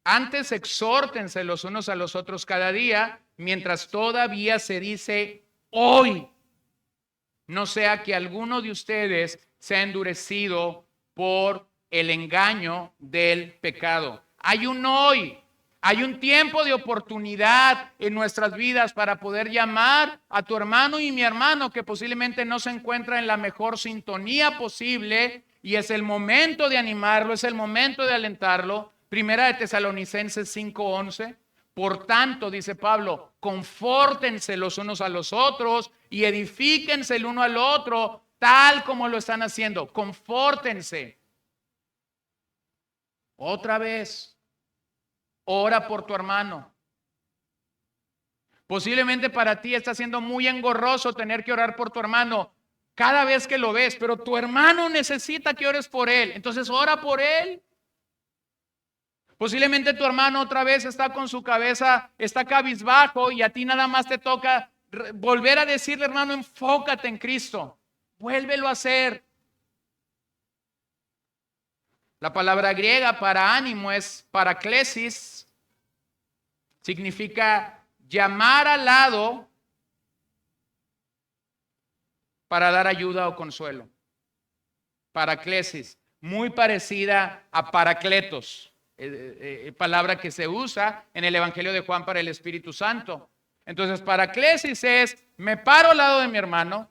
Antes exhórtense los unos a los otros cada día, mientras todavía se dice hoy. No sea que alguno de ustedes sea endurecido por el engaño del pecado. Hay un hoy. Hay un tiempo de oportunidad en nuestras vidas para poder llamar a tu hermano y mi hermano que posiblemente no se encuentra en la mejor sintonía posible, y es el momento de animarlo, es el momento de alentarlo. Primera de Tesalonicenses 5:11. Por tanto, dice Pablo, confórtense los unos a los otros y edifíquense el uno al otro, tal como lo están haciendo. Confórtense. Otra vez. Ora por tu hermano. Posiblemente para ti está siendo muy engorroso tener que orar por tu hermano cada vez que lo ves, pero tu hermano necesita que ores por él. Entonces ora por él. Posiblemente tu hermano otra vez está con su cabeza, está cabizbajo y a ti nada más te toca volver a decirle, hermano, enfócate en Cristo. Vuélvelo a hacer. La palabra griega para ánimo es paraklesis. Significa llamar al lado para dar ayuda o consuelo. Paraklesis, muy parecida a paracletos, palabra que se usa en el Evangelio de Juan para el Espíritu Santo. Entonces, paraklesis es, me paro al lado de mi hermano,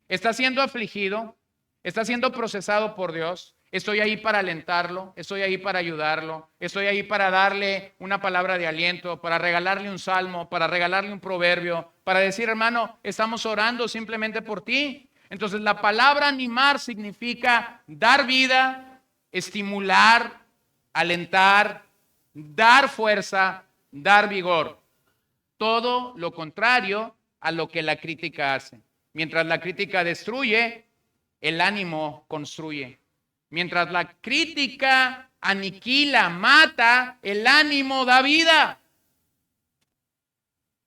está siendo afligido, está siendo procesado por Dios. Estoy ahí para alentarlo, estoy ahí para ayudarlo, estoy ahí para darle una palabra de aliento, para regalarle un salmo, para regalarle un proverbio, para decir, hermano, estamos orando simplemente por ti. Entonces, la palabra animar significa dar vida, estimular, alentar, dar fuerza, dar vigor. Todo lo contrario a lo que la crítica hace. Mientras la crítica destruye, el ánimo construye. Mientras la crítica aniquila, mata, el ánimo da vida.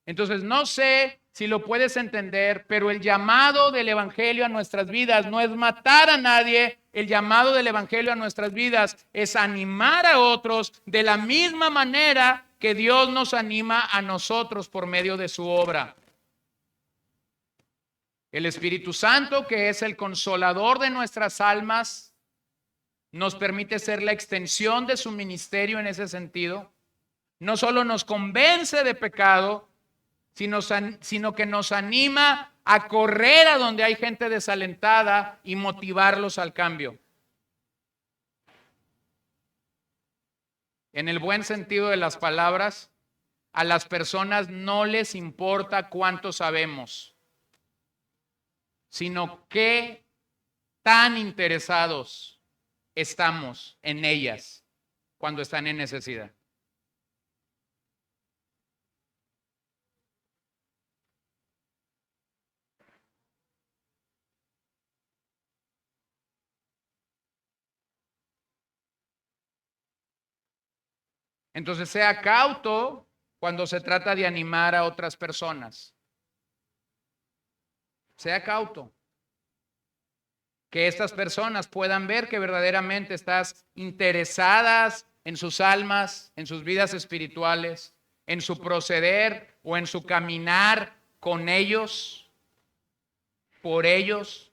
Entonces, no sé si lo puedes entender, pero el llamado del evangelio a nuestras vidas no es matar a nadie. El llamado del evangelio a nuestras vidas es animar a otros de la misma manera que Dios nos anima a nosotros por medio de su obra. El Espíritu Santo, que es el consolador de nuestras almas, nos permite ser la extensión de su ministerio en ese sentido. No solo nos convence de pecado, sino que nos anima a correr a donde hay gente desalentada y motivarlos al cambio. En el buen sentido de las palabras, a las personas no les importa cuánto sabemos, sino qué tan interesados estamos en ellas cuando están en necesidad. Entonces sea cauto cuando se trata de animar a otras personas. Sea cauto. Que estas personas puedan ver que verdaderamente estás interesadas en sus almas, en sus vidas espirituales, en su proceder o en su caminar con ellos, por ellos.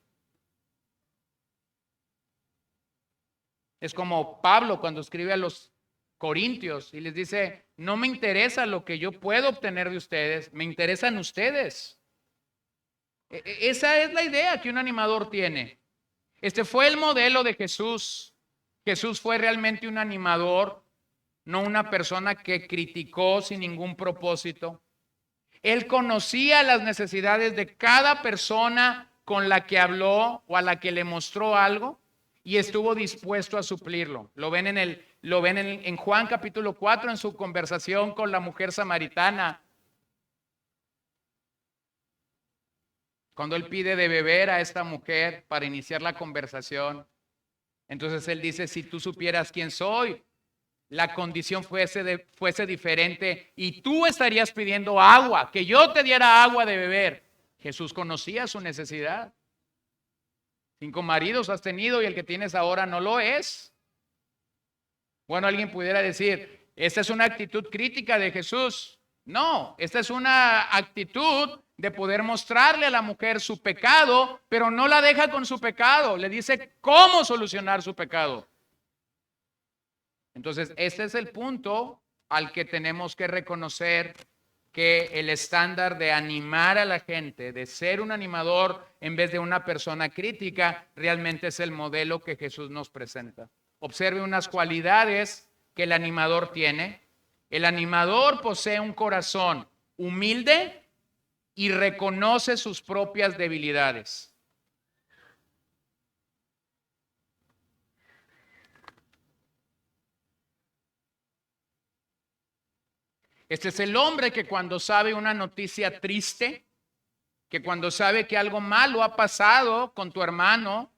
Es como Pablo cuando escribe a los Corintios y les dice, no me interesa lo que yo puedo obtener de ustedes, me interesan ustedes. Esa es la idea que un animador tiene. Este fue el modelo de Jesús. Jesús fue realmente un animador, no una persona que criticó sin ningún propósito. Él conocía las necesidades de cada persona con la que habló o a la que le mostró algo y estuvo dispuesto a suplirlo. Lo ven en Juan capítulo 4 en su conversación con la mujer samaritana. Cuando él pide de beber a esta mujer para iniciar la conversación, entonces él dice, si tú supieras quién soy, la condición fuese diferente y tú estarías pidiendo agua, que yo te diera agua de beber. Jesús conocía su necesidad. 5 maridos has tenido y el que tienes ahora no lo es. Bueno, alguien pudiera decir, esta es una actitud crítica de Jesús. No, esta es una actitud de poder mostrarle a la mujer su pecado, pero no la deja con su pecado, le dice cómo solucionar su pecado. Entonces, este es el punto al que tenemos que reconocer que el estándar de animar a la gente, de ser un animador en vez de una persona crítica, realmente es el modelo que Jesús nos presenta. Observe unas cualidades que el animador tiene. El animador posee un corazón humilde y reconoce sus propias debilidades. Este es el hombre que cuando sabe una noticia triste, que cuando sabe que algo malo ha pasado con tu hermano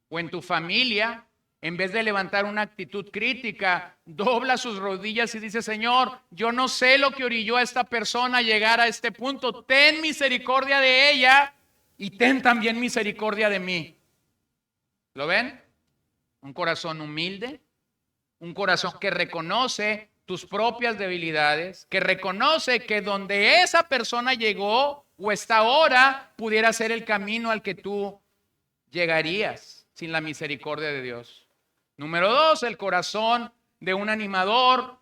o en tu familia, en vez de levantar una actitud crítica, dobla sus rodillas y dice, Señor, yo no sé lo que orilló a esta persona a llegar a este punto. Ten misericordia de ella y ten también misericordia de mí. ¿Lo ven? Un corazón humilde, un corazón que reconoce tus propias debilidades, que reconoce que donde esa persona llegó o está ahora pudiera ser el camino al que tú llegarías sin la misericordia de Dios. Número 2, el corazón de un animador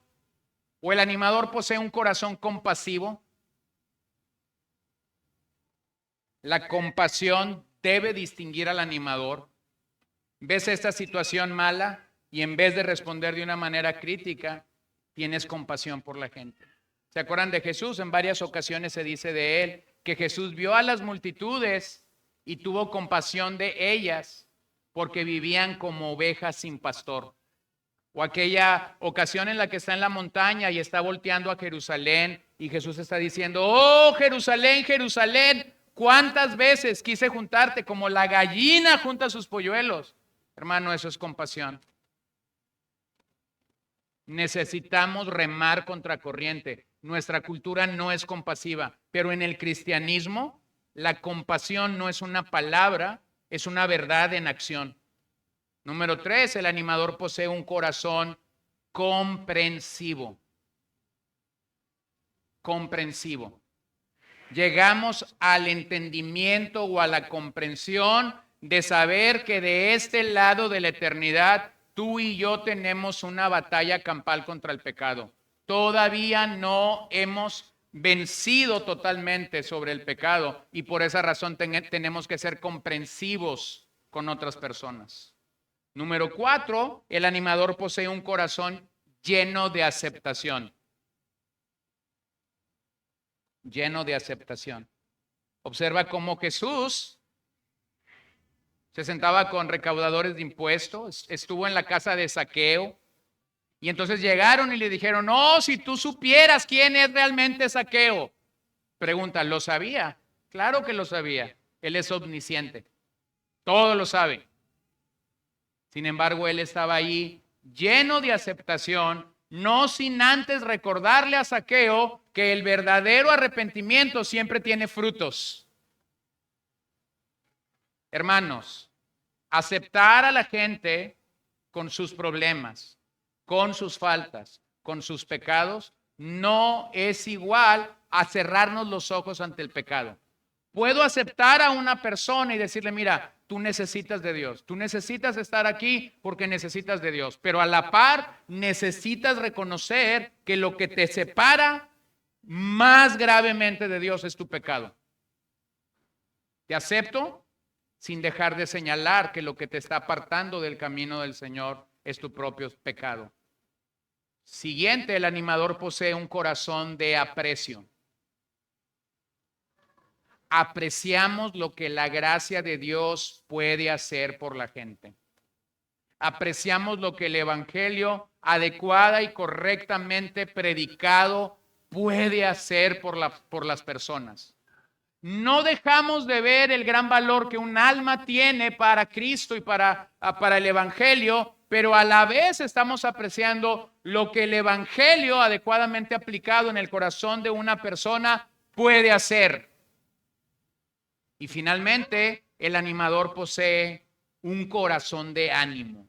o el animador posee un corazón compasivo. La compasión debe distinguir al animador. Ves esta situación mala y en vez de responder de una manera crítica, tienes compasión por la gente. ¿Se acuerdan de Jesús? En varias ocasiones se dice de él que Jesús vio a las multitudes y tuvo compasión de ellas porque vivían como ovejas sin pastor. O aquella ocasión en la que está en la montaña y está volteando a Jerusalén y Jesús está diciendo, oh Jerusalén, Jerusalén, ¿cuántas veces quise juntarte como la gallina junta sus polluelos? Hermano, eso es compasión. Necesitamos remar contra corriente. Nuestra cultura no es compasiva, pero en el cristianismo la compasión no es una palabra, es una verdad en acción. Número 3, el animador posee un corazón comprensivo. Comprensivo. Llegamos al entendimiento o a la comprensión de saber que de este lado de la eternidad tú y yo tenemos una batalla campal contra el pecado. Todavía no hemos vencido totalmente sobre el pecado y por esa razón tenemos que ser comprensivos con otras personas. Número 4, el animador posee un corazón lleno de aceptación. Lleno de aceptación. Observa cómo Jesús se sentaba con recaudadores de impuestos, estuvo en la casa de Zaqueo y entonces llegaron y le dijeron, no, si tú supieras quién es realmente Zaqueo. Pregunta, ¿lo sabía? Claro que lo sabía. Él es omnisciente. Todo lo sabe. Sin embargo, él estaba ahí lleno de aceptación no sin antes recordarle a Zaqueo que el verdadero arrepentimiento siempre tiene frutos. Hermanos, aceptar a la gente con sus problemas, con sus faltas, con sus pecados, no es igual a cerrarnos los ojos ante el pecado. Puedo aceptar a una persona y decirle, mira, tú necesitas de Dios, tú necesitas estar aquí porque necesitas de Dios, pero a la par necesitas reconocer que lo que te separa más gravemente de Dios es tu pecado. Te acepto sin dejar de señalar que lo que te está apartando del camino del Señor es tu propio pecado. Siguiente, el animador posee un corazón de aprecio. Apreciamos lo que la gracia de Dios puede hacer por la gente. Apreciamos lo que el evangelio adecuada y correctamente predicado puede hacer por las personas. No dejamos de ver el gran valor que un alma tiene para Cristo y para el evangelio, pero a la vez estamos apreciando lo que el evangelio adecuadamente aplicado en el corazón de una persona puede hacer. Y finalmente, el animador posee un corazón de ánimo.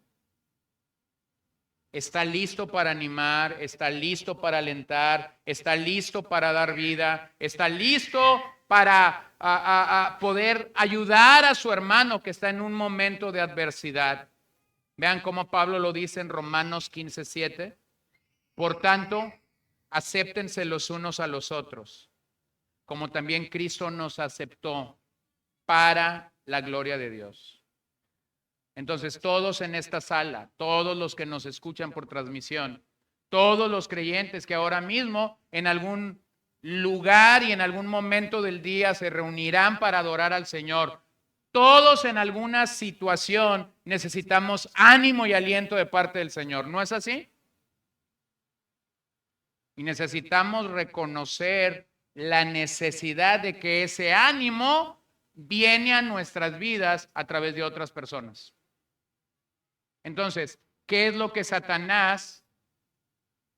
Está listo para animar, está listo para alentar, está listo para dar vida, está listo para poder ayudar a su hermano que está en un momento de adversidad. Vean cómo Pablo lo dice en Romanos 15:7. Por tanto, acéptense los unos a los otros, como también Cristo nos aceptó para la gloria de Dios. Entonces, todos en esta sala, todos los que nos escuchan por transmisión, todos los creyentes que ahora mismo en algún lugar y en algún momento del día se reunirán para adorar al Señor, todos en alguna situación necesitamos ánimo y aliento de parte del Señor. ¿No es así? Y necesitamos reconocer la necesidad de que ese ánimo viene a nuestras vidas a través de otras personas. Entonces, ¿qué es lo que Satanás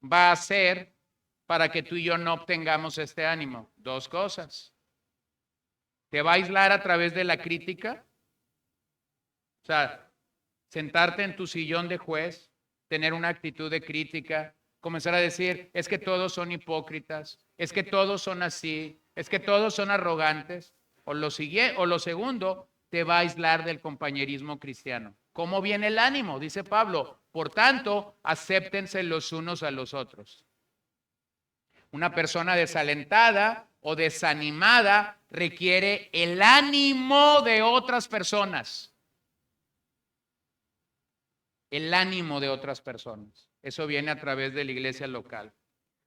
va a hacer para que tú y yo no obtengamos este ánimo? Dos cosas. Te va a aislar a través de la crítica. O sea, sentarte en tu sillón de juez, tener una actitud de crítica, comenzar a decir, es que todos son hipócritas, es que todos son así, es que todos son arrogantes. O lo segundo, te va a aislar del compañerismo cristiano. ¿Cómo viene el ánimo? Dice Pablo, por tanto, acéptense los unos a los otros. Una persona desalentada o desanimada requiere el ánimo de otras personas. El ánimo de otras personas. Eso viene a través de la iglesia local.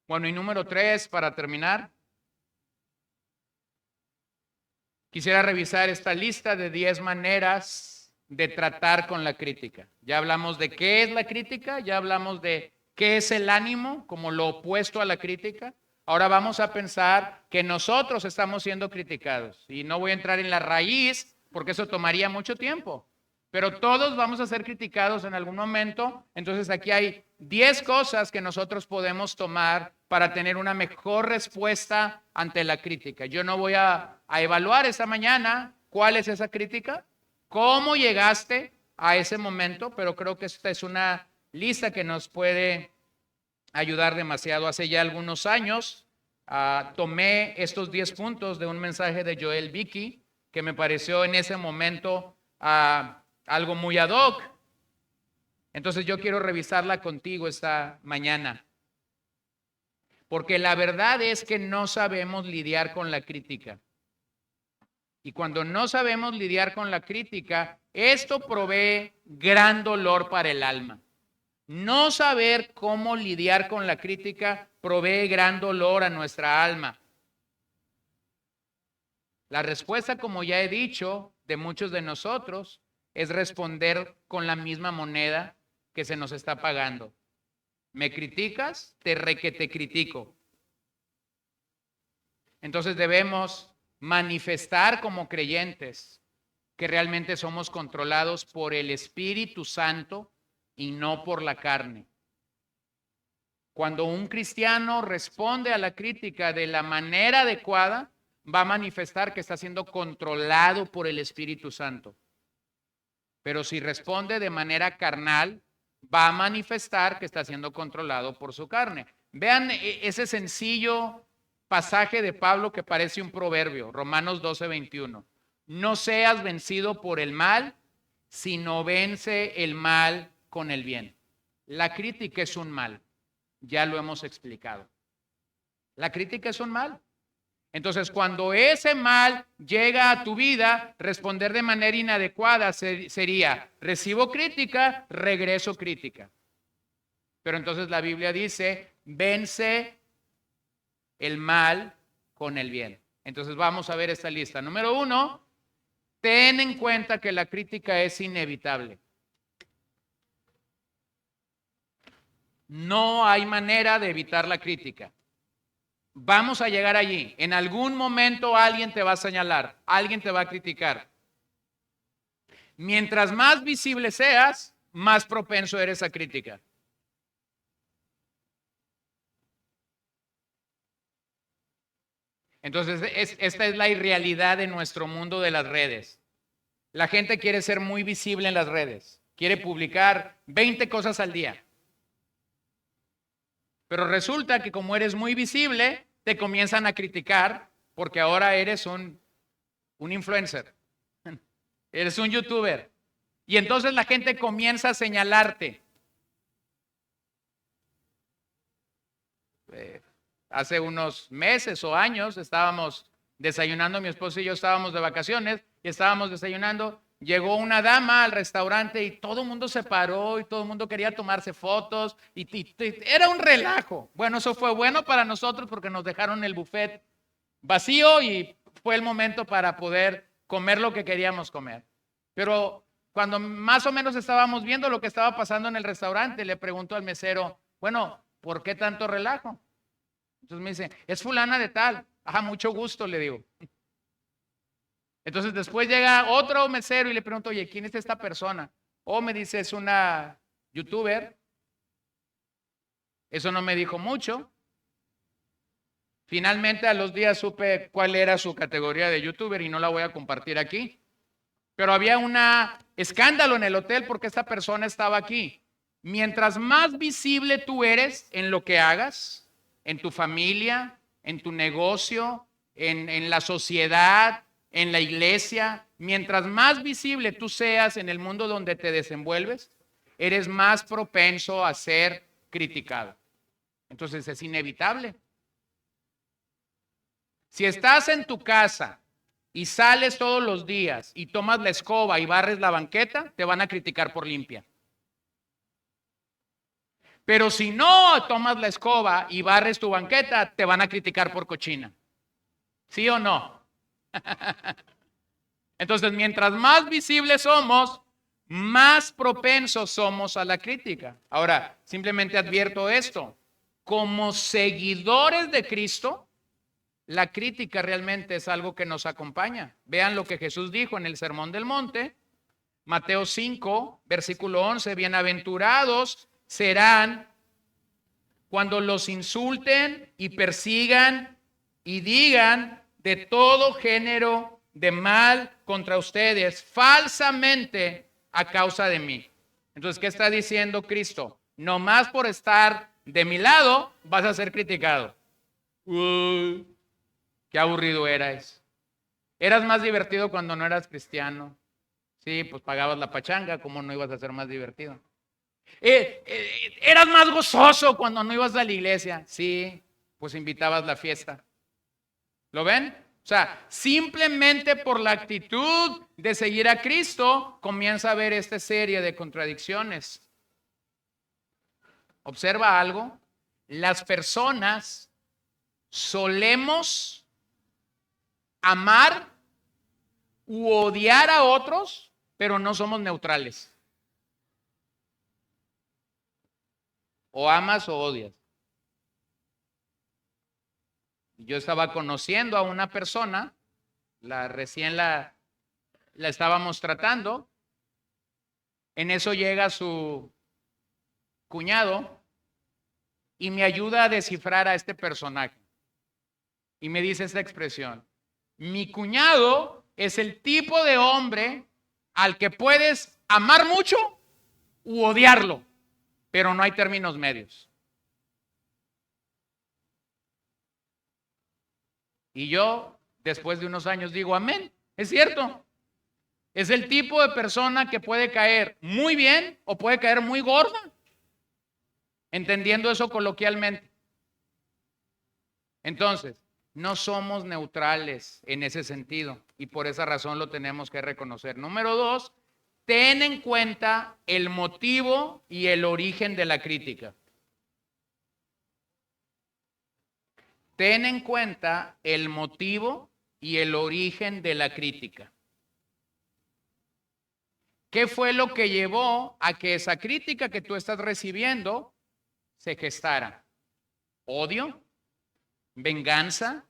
Bueno, y número 3, para terminar, quisiera revisar esta lista de 10 maneras de tratar con la crítica. Ya hablamos de qué es la crítica, ya hablamos de qué es el ánimo como lo opuesto a la crítica. Ahora vamos a pensar que nosotros estamos siendo criticados. Y no voy a entrar en la raíz porque eso tomaría mucho tiempo. Pero todos vamos a ser criticados en algún momento. Entonces aquí hay 10 cosas que nosotros podemos tomar para tener una mejor respuesta ante la crítica. Yo no voy a evaluar esta mañana cuál es esa crítica, cómo llegaste a ese momento, pero creo que esta es una lista que nos puede ayudar demasiado. Hace ya algunos años tomé estos 10 puntos de un mensaje de Joel Vicky que me pareció en ese momento algo muy ad hoc. Entonces yo quiero revisarla contigo esta mañana. Porque la verdad es que no sabemos lidiar con la crítica. Y cuando no sabemos lidiar con la crítica, esto provee gran dolor para el alma. No saber cómo lidiar con la crítica provee gran dolor a nuestra alma. La respuesta, como ya he dicho, de muchos de nosotros es responder con la misma moneda que se nos está pagando. ¿Me criticas? Te critico. Entonces debemos manifestar como creyentes que realmente somos controlados por el Espíritu Santo y no por la carne. Cuando un cristiano responde a la crítica de la manera adecuada, va a manifestar que está siendo controlado por el Espíritu Santo. Pero si responde de manera carnal, va a manifestar que está siendo controlado por su carne. Vean ese sencillo pasaje de Pablo que parece un proverbio, Romanos 12:21. No seas vencido por el mal, sino vence el mal con el bien. La crítica es un mal, ya lo hemos explicado. La crítica es un mal. Entonces, cuando ese mal llega a tu vida, responder de manera inadecuada sería, recibo crítica, regreso crítica. Pero entonces la Biblia dice, vence el mal con el bien. Entonces vamos a ver esta lista. Número 1, ten en cuenta que la crítica es inevitable. No hay manera de evitar la crítica. Vamos a llegar allí. En algún momento alguien te va a señalar, alguien te va a criticar. Mientras más visible seas, más propenso eres a crítica. Entonces, esta es la irrealidad de nuestro mundo de las redes. La gente quiere ser muy visible en las redes. Quiere publicar 20 cosas al día. Pero resulta que como eres muy visible, te comienzan a criticar porque ahora eres un influencer. Eres un youtuber. Y entonces la gente comienza a señalarte. Hace unos meses o años estábamos desayunando, mi esposo y yo estábamos de vacaciones y estábamos desayunando. Llegó una dama al restaurante y todo el mundo se paró y todo el mundo quería tomarse fotos y era un relajo. Bueno, eso fue bueno para nosotros porque nos dejaron el buffet vacío y fue el momento para poder comer lo que queríamos comer. Pero cuando más o menos estábamos viendo lo que estaba pasando en el restaurante, le preguntó al mesero, bueno, ¿por qué tanto relajo? Entonces me dice, es fulana de tal. Ajá, mucho gusto, le digo. Entonces después llega otro mesero y le pregunto, oye, ¿quién es esta persona? O me dice, es una youtuber. Eso no me dijo mucho. Finalmente a los días supe cuál era su categoría de youtuber y no la voy a compartir aquí. Pero había un escándalo en el hotel porque esta persona estaba aquí. Mientras más visible tú eres en lo que hagas, en tu familia, en tu negocio, en la sociedad, en la iglesia, mientras más visible tú seas en el mundo donde te desenvuelves, eres más propenso a ser criticado. Entonces es inevitable. Si estás en tu casa y sales todos los días y tomas la escoba y barres la banqueta, te van a criticar por limpia. Pero si no tomas la escoba y barres tu banqueta, te van a criticar por cochina. ¿Sí o no? Entonces, mientras más visibles somos, más propensos somos a la crítica. Ahora, simplemente advierto esto. Como seguidores de Cristo, la crítica realmente es algo que nos acompaña. Vean lo que Jesús dijo en el Sermón del Monte, Mateo 5, versículo 11, bienaventurados serán cuando los insulten y persigan y digan de todo género de mal contra ustedes falsamente a causa de mí. Entonces, ¿qué está diciendo Cristo? No más por estar de mi lado vas a ser criticado. Qué aburrido eras. Eras más divertido cuando no eras cristiano. Sí, pues pagabas la pachanga, ¿cómo no ibas a ser más divertido? Eras más gozoso cuando no ibas a la iglesia. Sí, pues invitabas la fiesta. ¿Lo ven? O sea, simplemente por la actitud de seguir a Cristo, comienza a haber esta serie de contradicciones. Observa algo. Las personas solemos amar u odiar a otros, pero no somos neutrales. O amas o odias. Yo estaba conociendo a una persona, recién la estábamos tratando. En eso llega su cuñado y me ayuda a descifrar a este personaje. Y me dice esta expresión: mi cuñado es el tipo de hombre al que puedes amar mucho u odiarlo, pero no hay términos medios. Y yo, después de unos años, digo, amén, es cierto. Es el tipo de persona que puede caer muy bien o puede caer muy gorda, entendiendo eso coloquialmente. Entonces, no somos neutrales en ese sentido y por esa razón lo tenemos que reconocer. Número 2, ten en cuenta el motivo y el origen de la crítica. Ten en cuenta el motivo y el origen de la crítica. ¿Qué fue lo que llevó a que esa crítica que tú estás recibiendo se gestara? ¿Odio? ¿Venganza?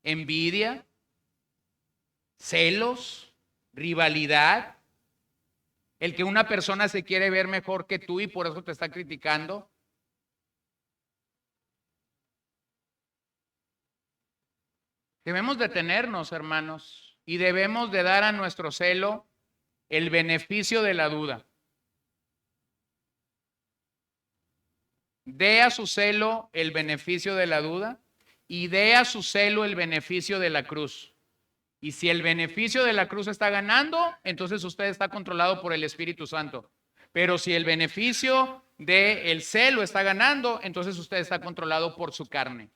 ¿Envidia? ¿Celos? ¿Rivalidad? ¿El que una persona se quiere ver mejor que tú y por eso te está criticando? Debemos detenernos, hermanos, y debemos de dar a nuestro celo el beneficio de la duda. Dé a su celo el beneficio de la duda y dé a su celo el beneficio de la cruz. Y si el beneficio de la cruz está ganando, entonces usted está controlado por el Espíritu Santo. Pero si el beneficio del celo está ganando, entonces usted está controlado por su carne.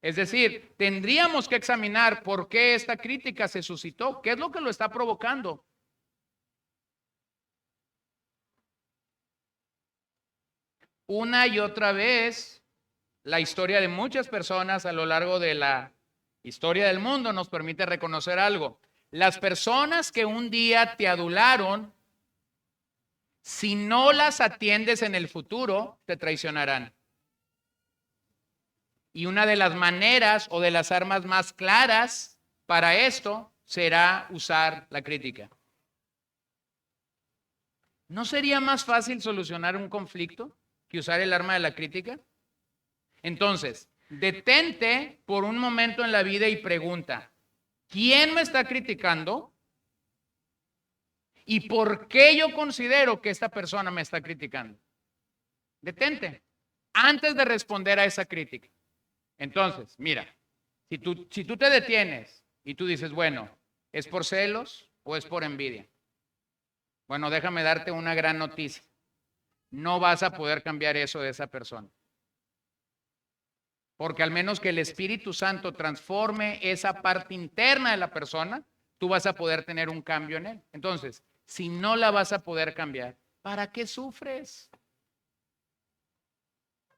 Es decir, tendríamos que examinar por qué esta crítica se suscitó, qué es lo que lo está provocando. Una y otra vez, la historia de muchas personas a lo largo de la historia del mundo nos permite reconocer algo. Las personas que un día te adularon, si no las atiendes en el futuro, te traicionarán. Y una de las maneras o de las armas más claras para esto será usar la crítica. ¿No sería más fácil solucionar un conflicto que usar el arma de la crítica? Entonces, detente por un momento en la vida y pregunta, ¿quién me está criticando? ¿Y por qué yo considero que esta persona me está criticando? Detente antes de responder a esa crítica. Entonces, mira, si tú te detienes y tú dices, bueno, ¿es por celos o es por envidia? Bueno, déjame darte una gran noticia. No vas a poder cambiar eso de esa persona. Porque al menos que el Espíritu Santo transforme esa parte interna de la persona, tú vas a poder tener un cambio en él. Entonces, si no la vas a poder cambiar, ¿para qué sufres?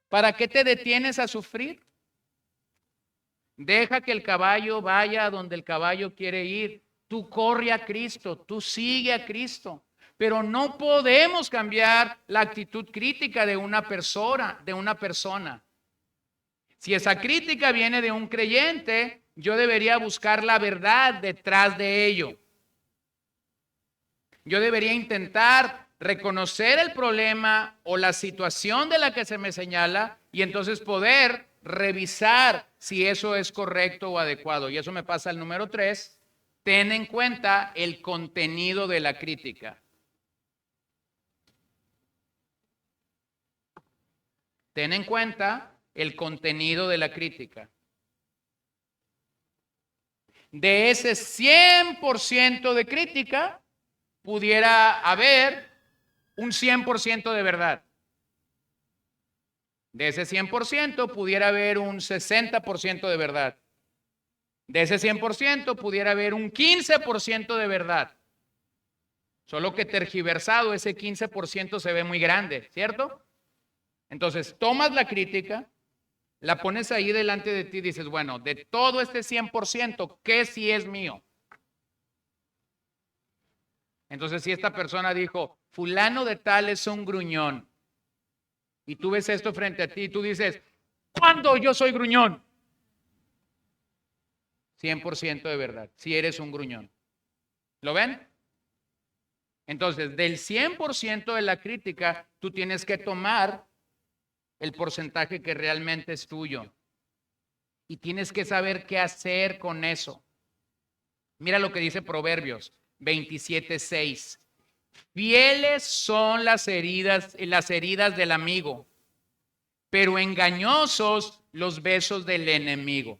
¿Para qué te detienes a sufrir? Deja que el caballo vaya a donde el caballo quiere ir. Tú corre a Cristo, tú sigue a Cristo. Pero no podemos cambiar la actitud crítica de una persona. Si esa crítica viene de un creyente, yo debería buscar la verdad detrás de ello. Yo debería intentar reconocer el problema o la situación de la que se me señala y entonces poder revisar si eso es correcto o adecuado. Y eso me pasa al número 3. Ten en cuenta el contenido de la crítica. Ten en cuenta el contenido de la crítica. De ese 100% de crítica, pudiera haber un 100% de verdad. De ese 100% pudiera haber un 60% de verdad. De ese 100% pudiera haber un 15% de verdad. Solo que tergiversado ese 15% se ve muy grande, ¿cierto? Entonces, tomas la crítica, la pones ahí delante de ti y dices, bueno, de todo este 100%, ¿qué sí es mío? Entonces, si esta persona dijo, fulano de tal es un gruñón, y tú ves esto frente a ti y tú dices, ¿cuándo yo soy gruñón? 100% de verdad, si eres un gruñón. ¿Lo ven? Entonces, del 100% de la crítica, tú tienes que tomar el porcentaje que realmente es tuyo. Y tienes que saber qué hacer con eso. Mira lo que dice Proverbios 27:6. Fieles son las heridas del amigo, pero engañosos los besos del enemigo.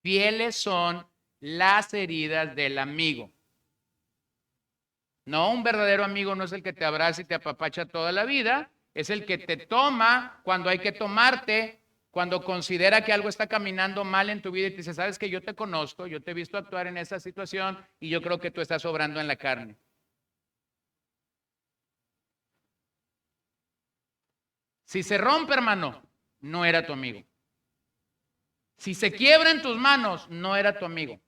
Fieles son las heridas del amigo. No, un verdadero amigo no es el que te abraza y te apapacha toda la vida, es el que te toma cuando hay que tomarte, cuando considera que algo está caminando mal en tu vida y te dice, sabes que yo te conozco, yo te he visto actuar en esa situación y yo creo que tú estás obrando en la carne. Si se rompe, hermano, no era tu amigo. Si se quiebra en tus manos, no era tu amigo.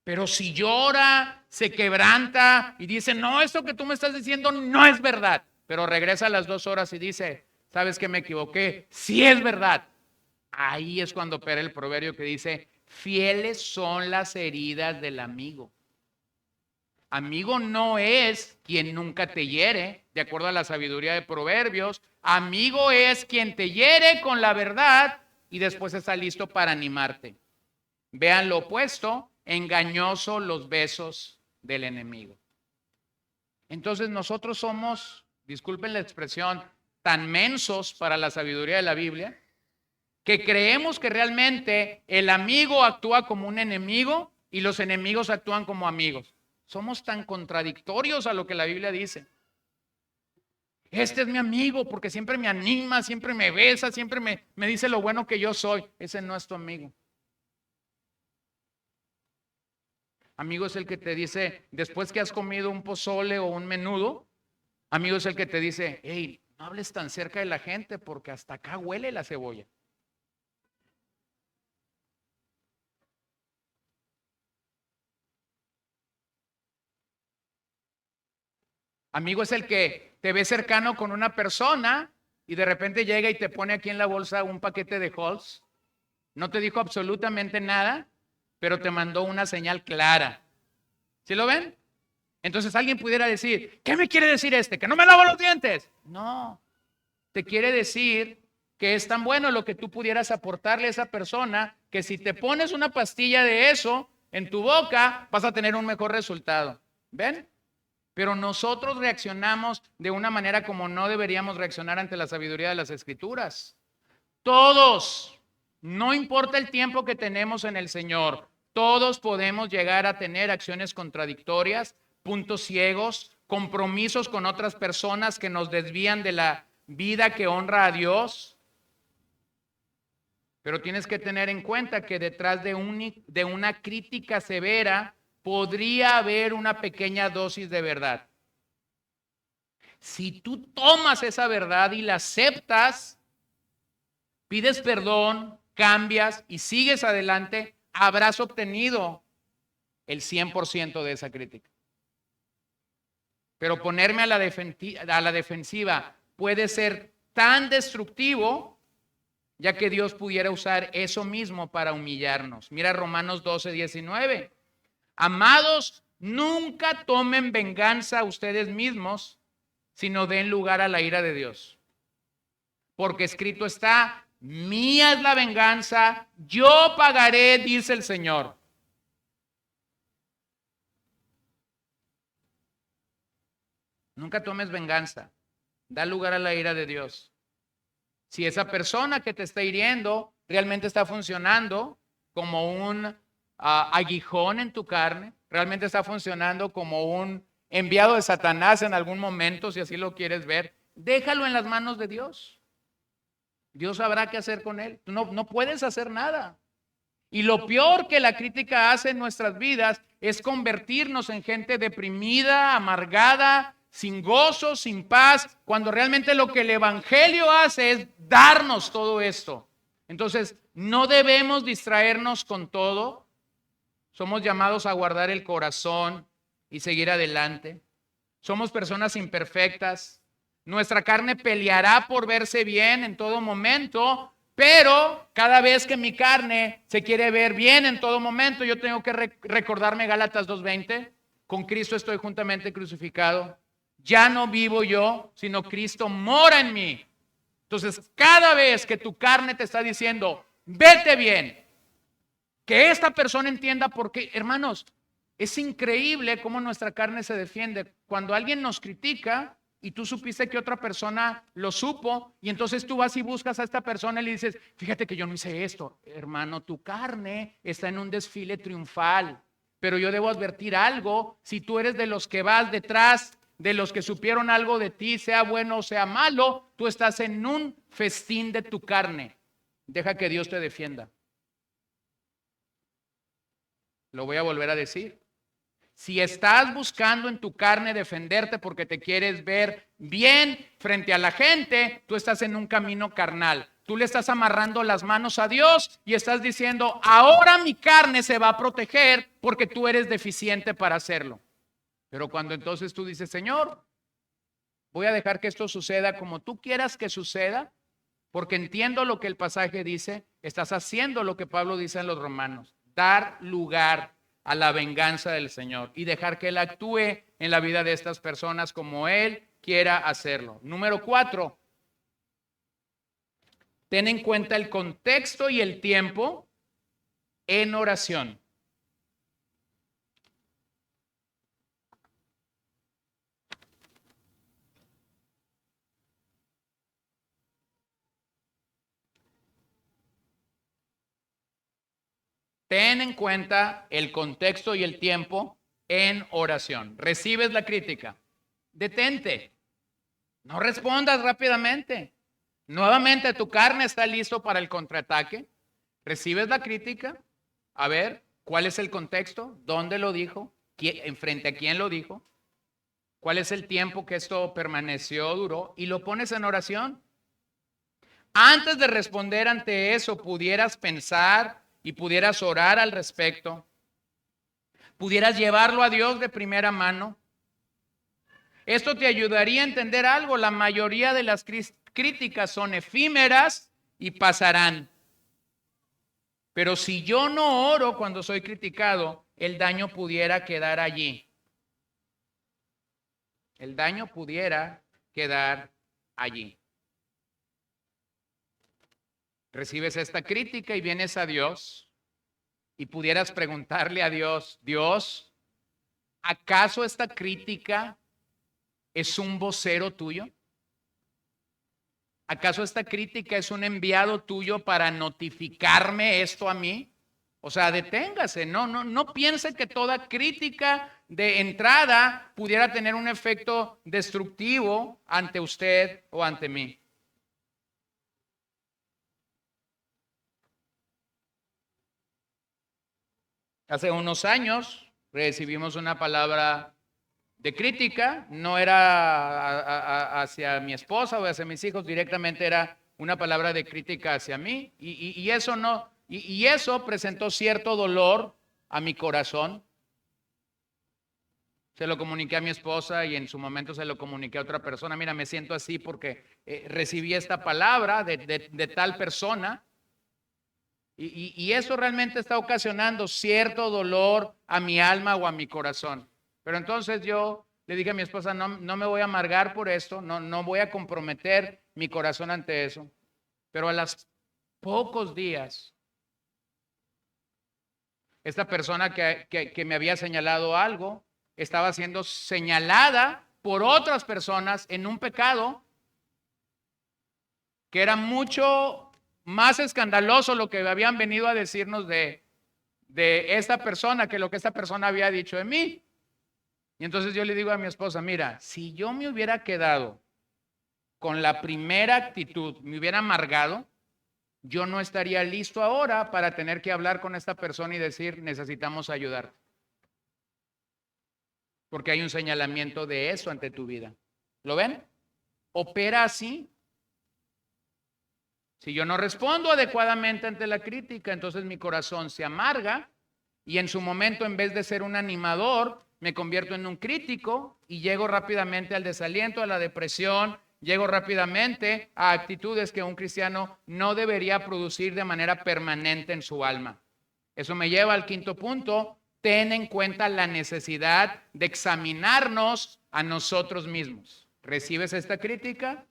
Pero si llora, se quebranta y dice, no, esto que tú me estás diciendo no es verdad. Pero regresa a las 2 horas y dice, ¿sabes que me equivoqué? Sí es verdad. Ahí es cuando opera el proverbio que dice, fieles son las heridas del amigo. Amigo no es quien nunca te hiere, de acuerdo a la sabiduría de Proverbios. Amigo es quien te hiere con la verdad y después está listo para animarte. Vean lo opuesto, engañoso los besos del enemigo. Entonces nosotros somos, disculpen la expresión, tan mensos para la sabiduría de la Biblia, que creemos que realmente el amigo actúa como un enemigo y los enemigos actúan como amigos. Somos tan contradictorios a lo que la Biblia dice. Este es mi amigo porque siempre me anima, siempre me besa, siempre me dice lo bueno que yo soy. Ese no es tu amigo. Amigo es el que te dice, después que has comido un pozole o un menudo, amigo es el que te dice, hey, no hables tan cerca de la gente porque hasta acá huele la cebolla. Amigo es el que te ve cercano con una persona y de repente llega y te pone aquí en la bolsa un paquete de Halls. No te dijo absolutamente nada, pero te mandó una señal clara. ¿Sí lo ven? Entonces alguien pudiera decir, ¿qué me quiere decir este? ¿Que no me lavo los dientes? No, te quiere decir que es tan bueno lo que tú pudieras aportarle a esa persona que si te pones una pastilla de eso en tu boca vas a tener un mejor resultado. ¿Ven? Pero nosotros reaccionamos de una manera como no deberíamos reaccionar ante la sabiduría de las Escrituras. Todos, no importa el tiempo que tenemos en el Señor, todos podemos llegar a tener acciones contradictorias, puntos ciegos, compromisos con otras personas que nos desvían de la vida que honra a Dios. Pero tienes que tener en cuenta que detrás de una crítica severa podría haber una pequeña dosis de verdad. Si tú tomas esa verdad y la aceptas, pides perdón, cambias y sigues adelante, habrás obtenido el 100% de esa crítica. Pero ponerme a la defensiva puede ser tan destructivo, ya que Dios pudiera usar eso mismo para humillarnos. Mira Romanos 12:19. Amados, nunca tomen venganza ustedes mismos, sino den lugar a la ira de Dios. Porque escrito está, mía es la venganza, yo pagaré, dice el Señor. Nunca tomes venganza, da lugar a la ira de Dios. Si esa persona que te está hiriendo realmente está funcionando como un aguijón en tu carne, realmente está funcionando como un enviado de Satanás en algún momento, si así lo quieres ver, déjalo en las manos de Dios. Dios sabrá qué hacer con él. Tú no puedes hacer nada. Y lo peor que la crítica hace en nuestras vidas es convertirnos en gente deprimida, amargada, sin gozo, sin paz, cuando realmente lo que el evangelio hace es darnos todo esto. Entonces, no debemos distraernos con todo. Somos llamados a guardar el corazón y seguir adelante. Somos personas imperfectas. Nuestra carne peleará por verse bien en todo momento, pero cada vez que mi carne se quiere ver bien en todo momento, yo tengo que recordarme Gálatas 2:20. Con Cristo estoy juntamente crucificado. Ya no vivo yo, sino Cristo mora en mí. Entonces, cada vez que tu carne te está diciendo, vete bien, que esta persona entienda por qué, hermanos, es increíble cómo nuestra carne se defiende. Cuando alguien nos critica y tú supiste que otra persona lo supo, y entonces tú vas y buscas a esta persona y le dices, fíjate que yo no hice esto. Hermano, tu carne está en un desfile triunfal, pero yo debo advertir algo. Si tú eres de los que vas detrás de los que supieron algo de ti, sea bueno o sea malo, tú estás en un festín de tu carne. Deja que Dios te defienda. Lo voy a volver a decir. Si estás buscando en tu carne defenderte porque te quieres ver bien frente a la gente, tú estás en un camino carnal. Tú le estás amarrando las manos a Dios y estás diciendo, ahora mi carne se va a proteger porque tú eres deficiente para hacerlo. Pero cuando entonces tú dices, Señor, voy a dejar que esto suceda como tú quieras que suceda, porque entiendo lo que el pasaje dice, estás haciendo lo que Pablo dice en los Romanos, dar lugar a la venganza del Señor y dejar que Él actúe en la vida de estas personas como Él quiera hacerlo. Número 4, ten en cuenta el contexto y el tiempo en oración. Ten en cuenta el contexto y el tiempo en oración. Recibes la crítica. Detente. No respondas rápidamente. Nuevamente tu carne está listo para el contraataque. Recibes la crítica. A ver, ¿cuál es el contexto? ¿Dónde lo dijo? ¿Frente a quién lo dijo? ¿Cuál es el tiempo que esto permaneció, duró? Y lo pones en oración. Antes de responder ante eso, pudieras pensar y pudieras orar al respecto, pudieras llevarlo a Dios de primera mano. Esto te ayudaría a entender algo. La mayoría de las críticas son efímeras y pasarán. Pero si yo no oro cuando soy criticado, el daño pudiera quedar allí. El daño pudiera quedar allí. Recibes esta crítica y vienes a Dios y pudieras preguntarle a Dios, Dios, ¿acaso esta crítica es un vocero tuyo? ¿Acaso esta crítica es un enviado tuyo para notificarme esto a mí? O sea, deténgase, no piense que toda crítica de entrada pudiera tener un efecto destructivo ante usted o ante mí. Hace unos años recibimos una palabra de crítica, no era hacia mi esposa o hacia mis hijos, directamente era una palabra de crítica hacia mí y eso no, y eso presentó cierto dolor a mi corazón. Se lo comuniqué a mi esposa y en su momento se lo comuniqué a otra persona. Mira, me siento así porque recibí esta palabra de tal persona. Y eso realmente está ocasionando cierto dolor a mi alma o a mi corazón. Pero entonces yo le dije a mi esposa, no me voy a amargar por esto, no voy a comprometer mi corazón ante eso. Pero a los pocos días, esta persona que me había señalado algo, estaba siendo señalada por otras personas en un pecado que era mucho más escandaloso lo que habían venido a decirnos de esta persona que lo que esta persona había dicho de mí. Y entonces yo le digo a mi esposa, mira, si yo me hubiera quedado con la primera actitud, me hubiera amargado, yo no estaría listo ahora para tener que hablar con esta persona y decir, necesitamos ayudar. Porque hay un señalamiento de eso ante tu vida. ¿Lo ven? Opera así. Si yo no respondo adecuadamente ante la crítica, entonces mi corazón se amarga y en su momento, en vez de ser un animador, me convierto en un crítico y llego rápidamente al desaliento, a la depresión, llego rápidamente a actitudes que un cristiano no debería producir de manera permanente en su alma. Eso me lleva al quinto punto. Ten en cuenta la necesidad de examinarnos a nosotros mismos. ¿Recibes esta crítica?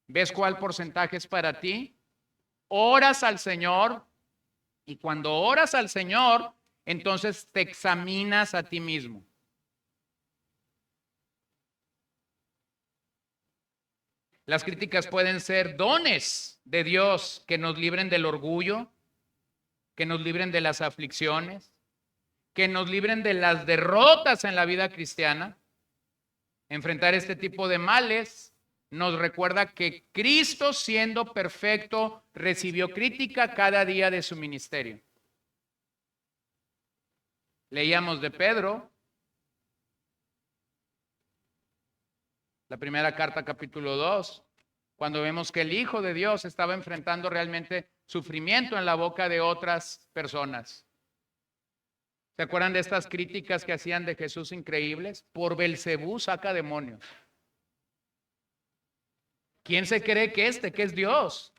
¿Ves cuál porcentaje es para ti? Oras al Señor y cuando oras al Señor, entonces te examinas a ti mismo. Las críticas pueden ser dones de Dios que nos libren del orgullo, que nos libren de las aflicciones, que nos libren de las derrotas en la vida cristiana. Enfrentar este tipo de males nos recuerda que Cristo, siendo perfecto, recibió crítica cada día de su ministerio. Leíamos de Pedro, la primera carta, capítulo 2, cuando vemos que el Hijo de Dios estaba enfrentando realmente sufrimiento en la boca de otras personas. ¿Se acuerdan de estas críticas que hacían de Jesús increíbles? Por Belcebú saca demonios. ¿Quién se cree que es Dios?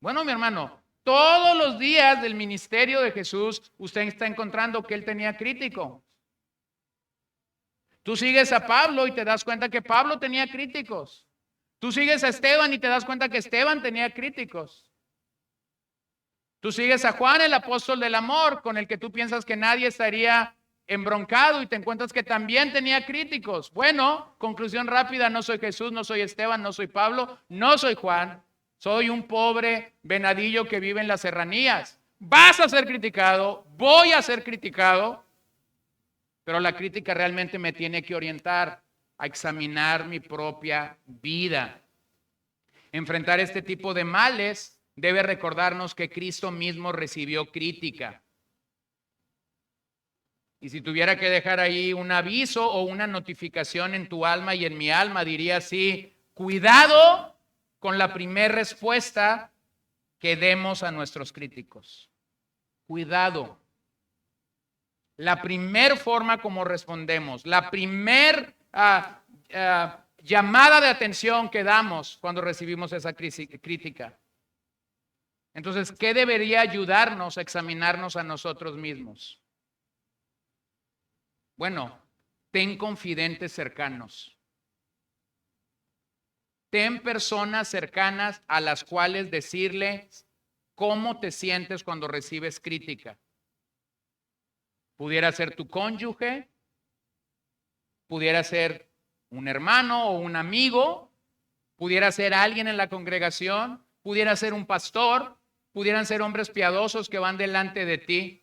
Bueno, mi hermano, todos los días del ministerio de Jesús, usted está encontrando que él tenía críticos. Tú sigues a Pablo y te das cuenta que Pablo tenía críticos. Tú sigues a Esteban y te das cuenta que Esteban tenía críticos. Tú sigues a Juan, el apóstol del amor, con el que tú piensas que nadie estaría embroncado y te encuentras que también tenía críticos. Bueno, conclusión rápida, no soy Jesús, no soy Esteban, no soy Pablo, no soy Juan. Soy un pobre venadillo que vive en las serranías. Vas a ser criticado, voy a ser criticado, pero la crítica realmente me tiene que orientar a examinar mi propia vida. Enfrentar este tipo de males debe recordarnos que Cristo mismo recibió crítica. Y si tuviera que dejar ahí un aviso o una notificación en tu alma y en mi alma, diría así: cuidado con la primera respuesta que demos a nuestros críticos. Cuidado. La primer forma como respondemos, la primer llamada de atención que damos cuando recibimos esa crítica. Entonces, ¿qué debería ayudarnos a examinarnos a nosotros mismos? Bueno, ten confidentes cercanos. Ten personas cercanas a las cuales decirle cómo te sientes cuando recibes crítica. Pudiera ser tu cónyuge, pudiera ser un hermano o un amigo, pudiera ser alguien en la congregación, pudiera ser un pastor, pudieran ser hombres piadosos que van delante de ti.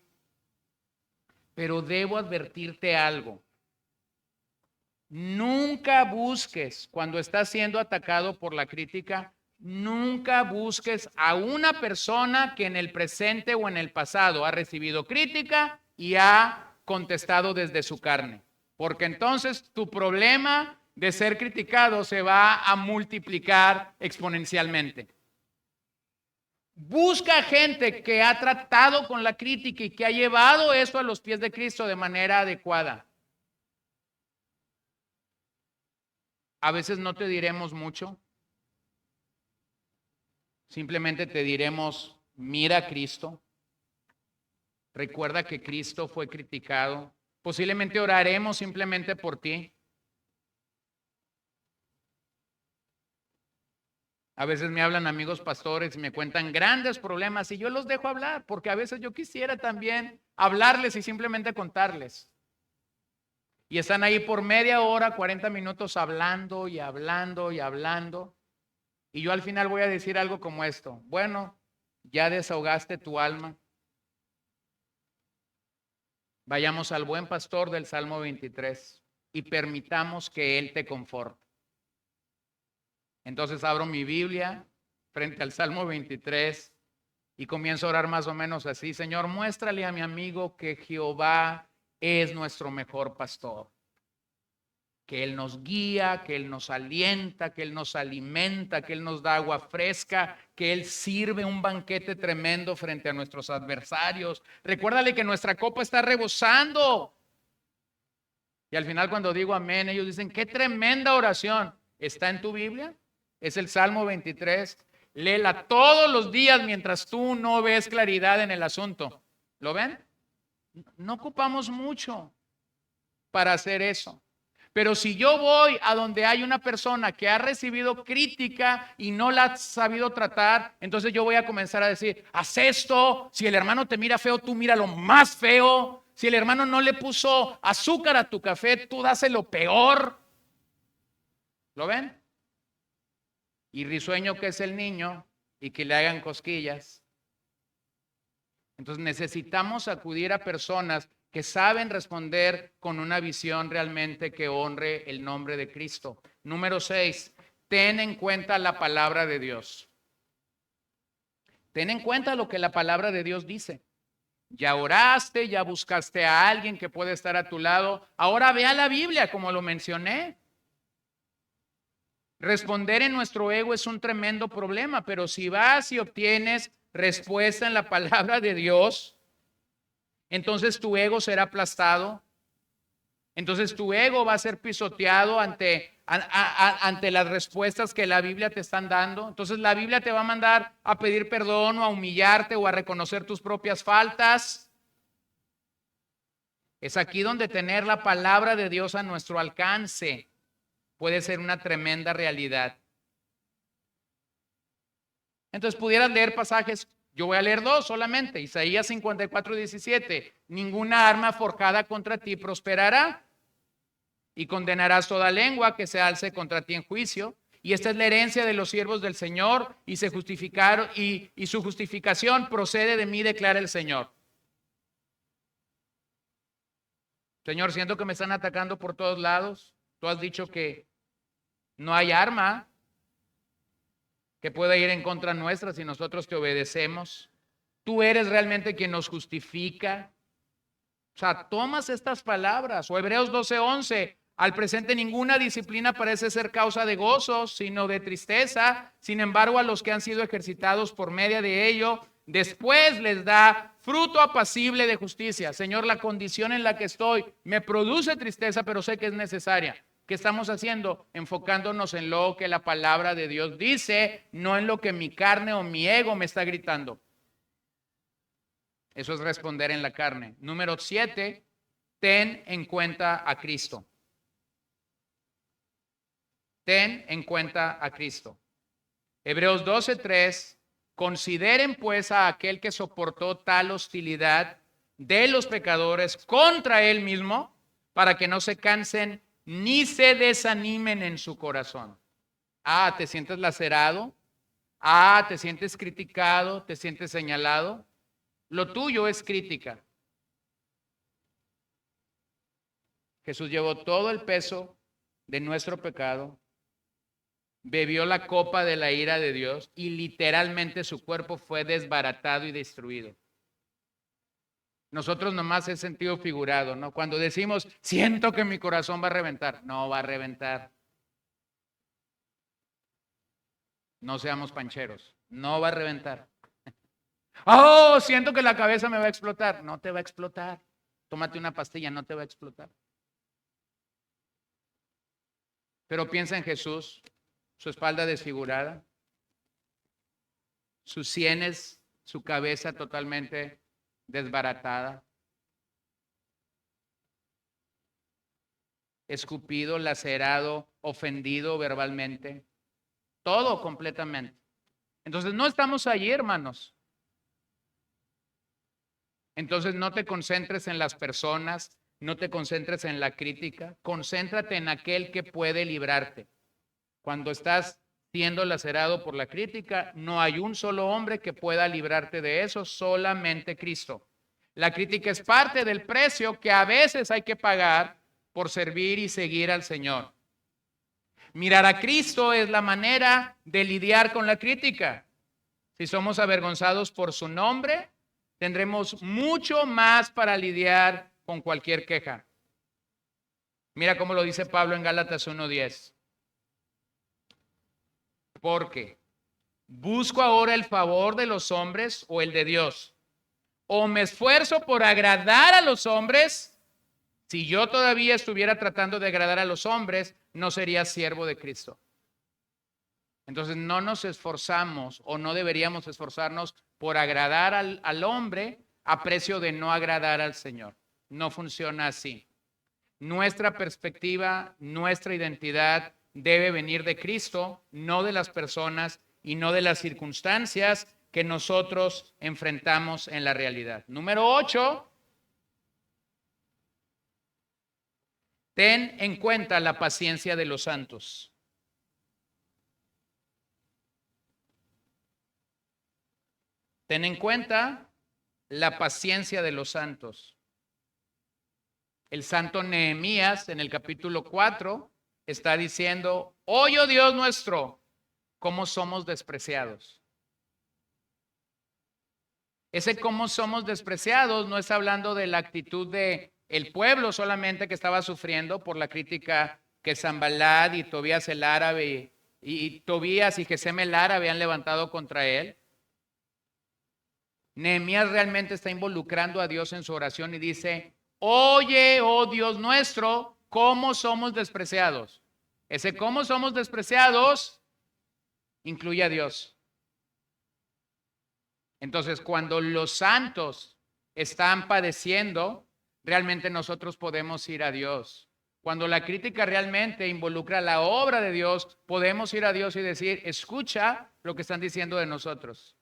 Pero debo advertirte algo. Nunca busques, cuando estás siendo atacado por la crítica, nunca busques a una persona que en el presente o en el pasado ha recibido crítica y ha contestado desde su carne. Porque entonces tu problema de ser criticado se va a multiplicar exponencialmente. Busca gente que ha tratado con la crítica y que ha llevado eso a los pies de Cristo de manera adecuada. A veces no te diremos mucho. Simplemente te diremos: mira a Cristo. Recuerda que Cristo fue criticado. Posiblemente oraremos simplemente por ti. A veces me hablan amigos pastores y me cuentan grandes problemas y yo los dejo hablar, porque a veces yo quisiera también hablarles y simplemente contarles. Y están ahí por media hora, 40 minutos hablando y hablando y hablando. Y yo al final voy a decir algo como esto: bueno, ya desahogaste tu alma. Vayamos al buen pastor del Salmo 23 y permitamos que Él te conforte. Entonces abro mi Biblia frente al Salmo 23 y comienzo a orar más o menos así: Señor, muéstrale a mi amigo que Jehová es nuestro mejor pastor, que Él nos guía, que Él nos alienta, que Él nos alimenta, que Él nos da agua fresca, que Él sirve un banquete tremendo frente a nuestros adversarios. Recuérdale que nuestra copa está rebosando. Y al final, cuando digo amén, ellos dicen: qué tremenda oración. ¿Está en tu Biblia? Es el Salmo 23. Léela todos los días mientras tú no ves claridad en el asunto. ¿Lo ven? No ocupamos mucho para hacer eso. Pero si yo voy a donde hay una persona que ha recibido crítica y no la ha sabido tratar, entonces yo voy a comenzar a decir, haz esto, si el hermano te mira feo, tú mira lo más feo. Si el hermano no le puso azúcar a tu café, tú dáselo peor. ¿Lo ven? Y risueño que es el niño y que le hagan cosquillas. Entonces necesitamos acudir a personas que saben responder con una visión realmente que honre el nombre de Cristo. Número 6, ten en cuenta la palabra de Dios. Ten en cuenta lo que la palabra de Dios dice. Ya oraste, ya buscaste a alguien que puede estar a tu lado. Ahora ve a la Biblia, como lo mencioné. Responder en nuestro ego es un tremendo problema, pero si vas y obtienes respuesta en la palabra de Dios, entonces tu ego será aplastado. Entonces tu ego va a ser pisoteado ante las respuestas que la Biblia te están dando. Entonces la Biblia te va a mandar a pedir perdón o a humillarte o a reconocer tus propias faltas. Es aquí donde tener la palabra de Dios a nuestro alcance puede ser una tremenda realidad. Entonces pudieras leer pasajes. Yo voy a leer dos solamente. Isaías 54:17. Ninguna arma forjada contra ti prosperará, y condenarás toda lengua que se alce contra ti en juicio. Y esta es la herencia de los siervos del Señor, y se justificaron, y su justificación procede de mí, declara el Señor. Señor, siento que me están atacando por todos lados. Tú has dicho que no hay arma que pueda ir en contra nuestra si nosotros te obedecemos. Tú eres realmente quien nos justifica. O sea, tomas estas palabras. O Hebreos 12:11. Al presente ninguna disciplina parece ser causa de gozo, sino de tristeza. Sin embargo, a los que han sido ejercitados por medio de ello, después les da fruto apacible de justicia. Señor, la condición en la que estoy me produce tristeza, pero sé que es necesaria. ¿Qué estamos haciendo? Enfocándonos en lo que la palabra de Dios dice, no en lo que mi carne o mi ego me está gritando. Eso es responder en la carne. Número 7, ten en cuenta a Cristo. Ten en cuenta a Cristo. Hebreos 12:3, consideren pues a aquel que soportó tal hostilidad de los pecadores contra él mismo, para que no se cansen ni se desanimen en su corazón. Ah, ¿te sientes lacerado? Ah, ¿te sientes criticado? ¿Te sientes señalado? Lo tuyo es crítica. Jesús llevó todo el peso de nuestro pecado, bebió la copa de la ira de Dios y literalmente su cuerpo fue desbaratado y destruido. Nosotros nomás es sentido figurado, ¿no? Cuando decimos, siento que mi corazón va a reventar, no va a reventar. No seamos pancheros, no va a reventar. Oh, siento que la cabeza me va a explotar. No te va a explotar. Tómate una pastilla, no te va a explotar. Pero piensa en Jesús, su espalda desfigurada, sus sienes, su cabeza totalmente desbaratada, escupido, lacerado, ofendido verbalmente, todo completamente. Entonces no estamos allí, hermanos. Entonces no te concentres en las personas, no te concentres en la crítica, concéntrate en aquel que puede librarte. Cuando estás siendo lacerado por la crítica, no hay un solo hombre que pueda librarte de eso, solamente Cristo. La crítica es parte del precio que a veces hay que pagar por servir y seguir al Señor. Mirar a Cristo es la manera de lidiar con la crítica. Si somos avergonzados por su nombre, tendremos mucho más para lidiar con cualquier queja. Mira cómo lo dice Pablo en Gálatas 1:10. Porque busco ahora el favor de los hombres o el de Dios. O me esfuerzo por agradar a los hombres. Si yo todavía estuviera tratando de agradar a los hombres, no sería siervo de Cristo. Entonces no nos esforzamos o no deberíamos esforzarnos por agradar al hombre a precio de no agradar al Señor. No funciona así. Nuestra perspectiva, nuestra identidad debe venir de Cristo, no de las personas y no de las circunstancias que nosotros enfrentamos en la realidad. Número 8, ten en cuenta la paciencia de los santos. Ten en cuenta la paciencia de los santos. El santo Nehemías en el capítulo 4 está diciendo, oye, oh Dios nuestro, cómo somos despreciados. Ese cómo somos despreciados no está hablando de la actitud de el pueblo solamente que estaba sufriendo por la crítica que Sanballat y Tobías el árabe y Tobías y Gesem el árabe han levantado contra él. Nehemías realmente está involucrando a Dios en su oración y dice, oye, oh Dios nuestro, cómo somos despreciados. Ese cómo somos despreciados incluye a Dios. Entonces, cuando los santos están padeciendo, realmente nosotros podemos ir a Dios. Cuando la crítica realmente involucra la obra de Dios, podemos ir a Dios y decir, escucha lo que están diciendo de nosotros.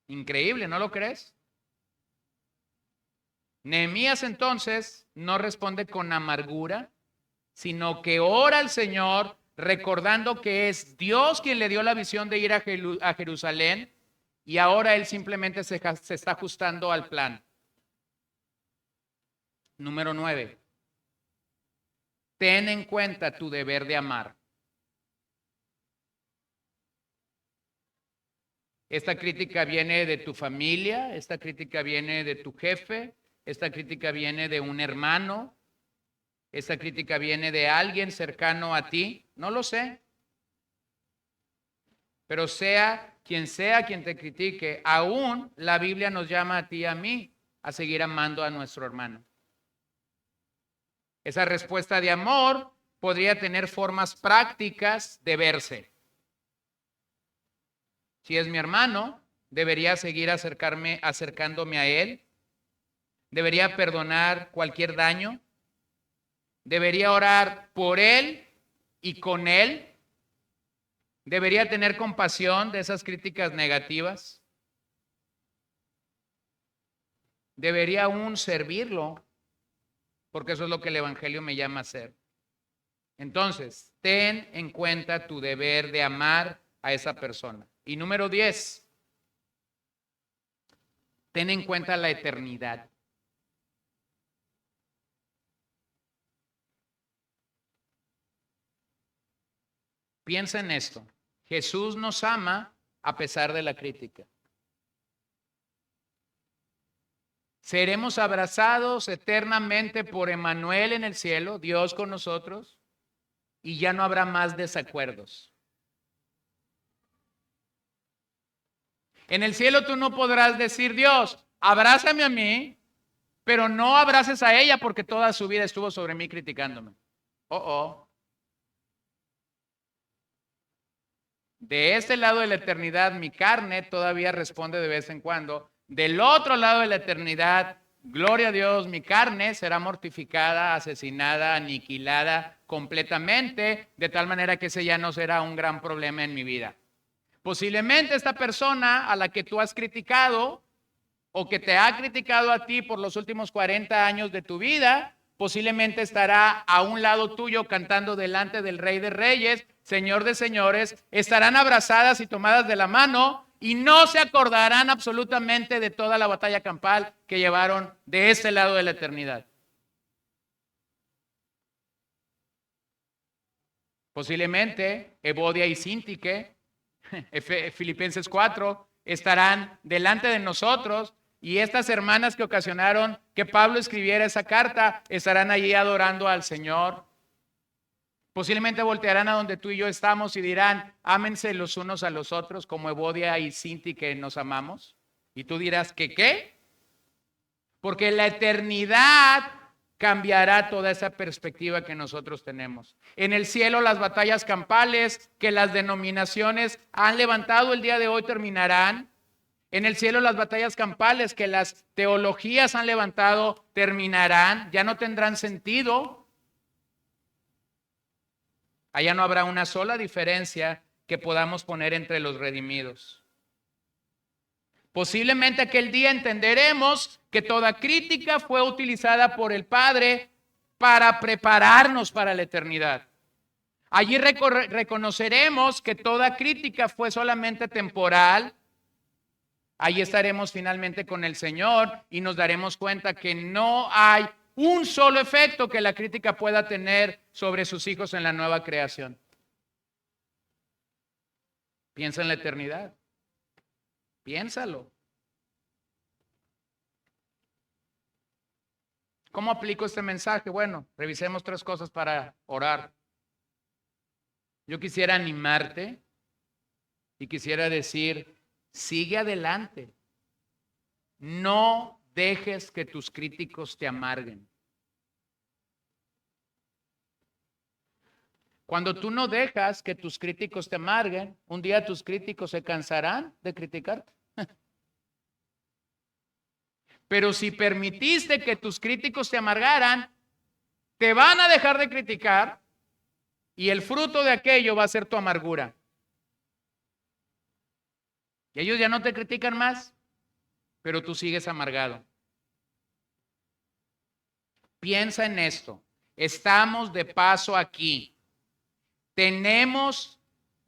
Increíble, ¿no lo crees? Nehemías entonces no responde con amargura, sino que ora al Señor recordando que es Dios quien le dio la visión de ir a Jerusalén y ahora él simplemente se está ajustando al plan. Número 9. Ten en cuenta tu deber de amar. Esta crítica viene de tu familia, esta crítica viene de tu jefe, esta crítica viene de un hermano, esta crítica viene de alguien cercano a ti, no lo sé. Pero sea quien te critique, aún la Biblia nos llama a ti y a mí a seguir amando a nuestro hermano. Esa respuesta de amor podría tener formas prácticas de verse. Si es mi hermano, debería seguir acercándome a él. Debería perdonar cualquier daño. Debería orar por él y con él. Debería tener compasión de esas críticas negativas. Debería aún servirlo, porque eso es lo que el Evangelio me llama a hacer. Entonces, ten en cuenta tu deber de amar a esa persona. Y número 10, ten en cuenta la eternidad. Piensa en esto. Jesús nos ama a pesar de la crítica. Seremos abrazados eternamente por Emmanuel en el cielo, Dios con nosotros, y ya no habrá más desacuerdos. En el cielo tú no podrás decir, Dios, abrázame a mí, pero no abraces a ella porque toda su vida estuvo sobre mí criticándome. De este lado de la eternidad, mi carne todavía responde de vez en cuando. Del otro lado de la eternidad, gloria a Dios, mi carne será mortificada, asesinada, aniquilada completamente, de tal manera que ese ya no será un gran problema en mi vida. Posiblemente esta persona a la que tú has criticado o que te ha criticado a ti por los últimos 40 años de tu vida, posiblemente estará a un lado tuyo cantando delante del Rey de Reyes, Señor de Señores, estarán abrazadas y tomadas de la mano y no se acordarán absolutamente de toda la batalla campal que llevaron de este lado de la eternidad. Posiblemente Evodia y Síntique, Filipenses 4, estarán delante de nosotros y estas hermanas que ocasionaron que Pablo escribiera esa carta estarán allí adorando al Señor. Posiblemente voltearán a donde tú y yo estamos y dirán, ámense los unos a los otros como Evodia y Síntique nos amamos. Y tú dirás, ¿qué? Porque la eternidad cambiará toda esa perspectiva que nosotros tenemos. En el cielo las batallas campales que las denominaciones han levantado el día de hoy terminarán. En el cielo las batallas campales que las teologías han levantado terminarán, ya no tendrán sentido. Allá no habrá una sola diferencia que podamos poner entre los redimidos. Posiblemente aquel día entenderemos que toda crítica fue utilizada por el Padre para prepararnos para la eternidad. Allí reconoceremos que toda crítica fue solamente temporal. Allí estaremos finalmente con el Señor y nos daremos cuenta que no hay un solo efecto que la crítica pueda tener sobre sus hijos en la nueva creación. Piensa en la eternidad. Piénsalo. ¿Cómo aplico este mensaje? Bueno, revisemos 3 cosas para orar. Yo quisiera animarte y quisiera decir, sigue adelante. No dejes que tus críticos te amarguen. Cuando tú no dejas que tus críticos te amarguen, un día tus críticos se cansarán de criticarte. Pero si permitiste que tus críticos te amargaran, te van a dejar de criticar y el fruto de aquello va a ser tu amargura. Y ellos ya no te critican más, pero tú sigues amargado. Piensa en esto. Estamos de paso aquí. ¿Tenemos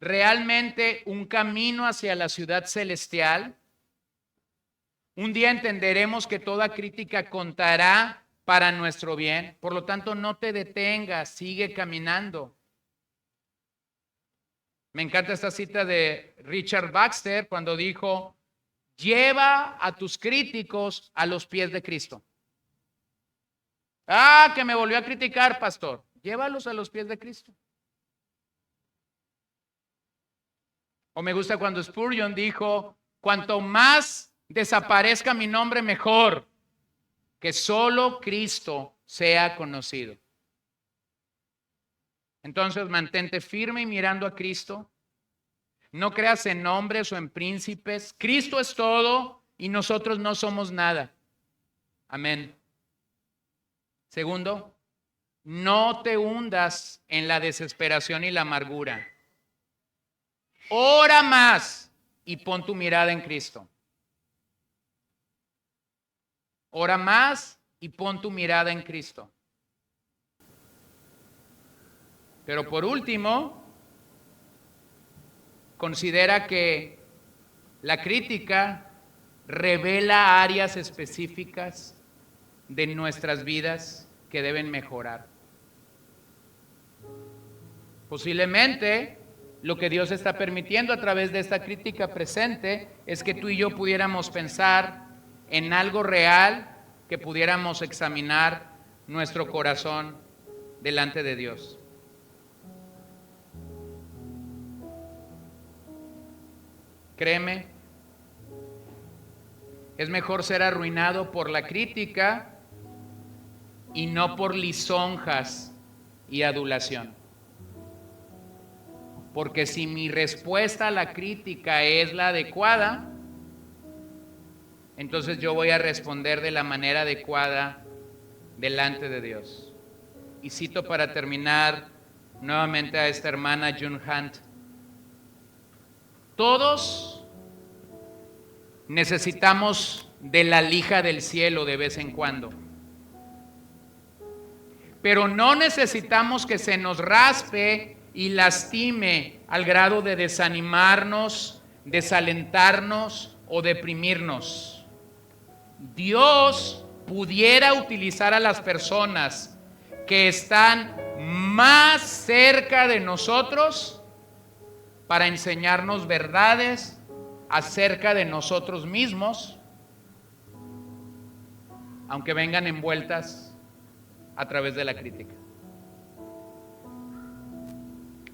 realmente un camino hacia la ciudad celestial? Un día entenderemos que toda crítica contará para nuestro bien. Por lo tanto, no te detengas, sigue caminando. Me encanta esta cita de Richard Baxter cuando dijo, lleva a tus críticos a los pies de Cristo. Ah, que me volvió a criticar, pastor. Llévalos a los pies de Cristo. O me gusta cuando Spurgeon dijo, cuanto más desaparezca mi nombre, mejor, que solo Cristo sea conocido. Entonces mantente firme y mirando a Cristo. No creas en hombres o en príncipes. Cristo es todo y nosotros no somos nada. Amén. Segundo, no te hundas en la desesperación y la amargura. Ora más y pon tu mirada en Cristo. Ora más y pon tu mirada en Cristo. Pero por último, considera que la crítica revela áreas específicas de nuestras vidas que deben mejorar. Posiblemente lo que Dios está permitiendo a través de esta crítica presente es que tú y yo pudiéramos pensar en algo real, que pudiéramos examinar nuestro corazón delante de Dios. Créeme, es mejor ser arruinado por la crítica y no por lisonjas y adulación. Porque si mi respuesta a la crítica es la adecuada, entonces yo voy a responder de la manera adecuada delante de Dios. Y cito para terminar nuevamente a esta hermana June Hunt. Todos necesitamos de la lija del cielo de vez en cuando. Pero no necesitamos que se nos raspe y lastime al grado de desanimarnos, desalentarnos o deprimirnos. Dios pudiera utilizar a las personas que están más cerca de nosotros para enseñarnos verdades acerca de nosotros mismos, aunque vengan envueltas a través de la crítica.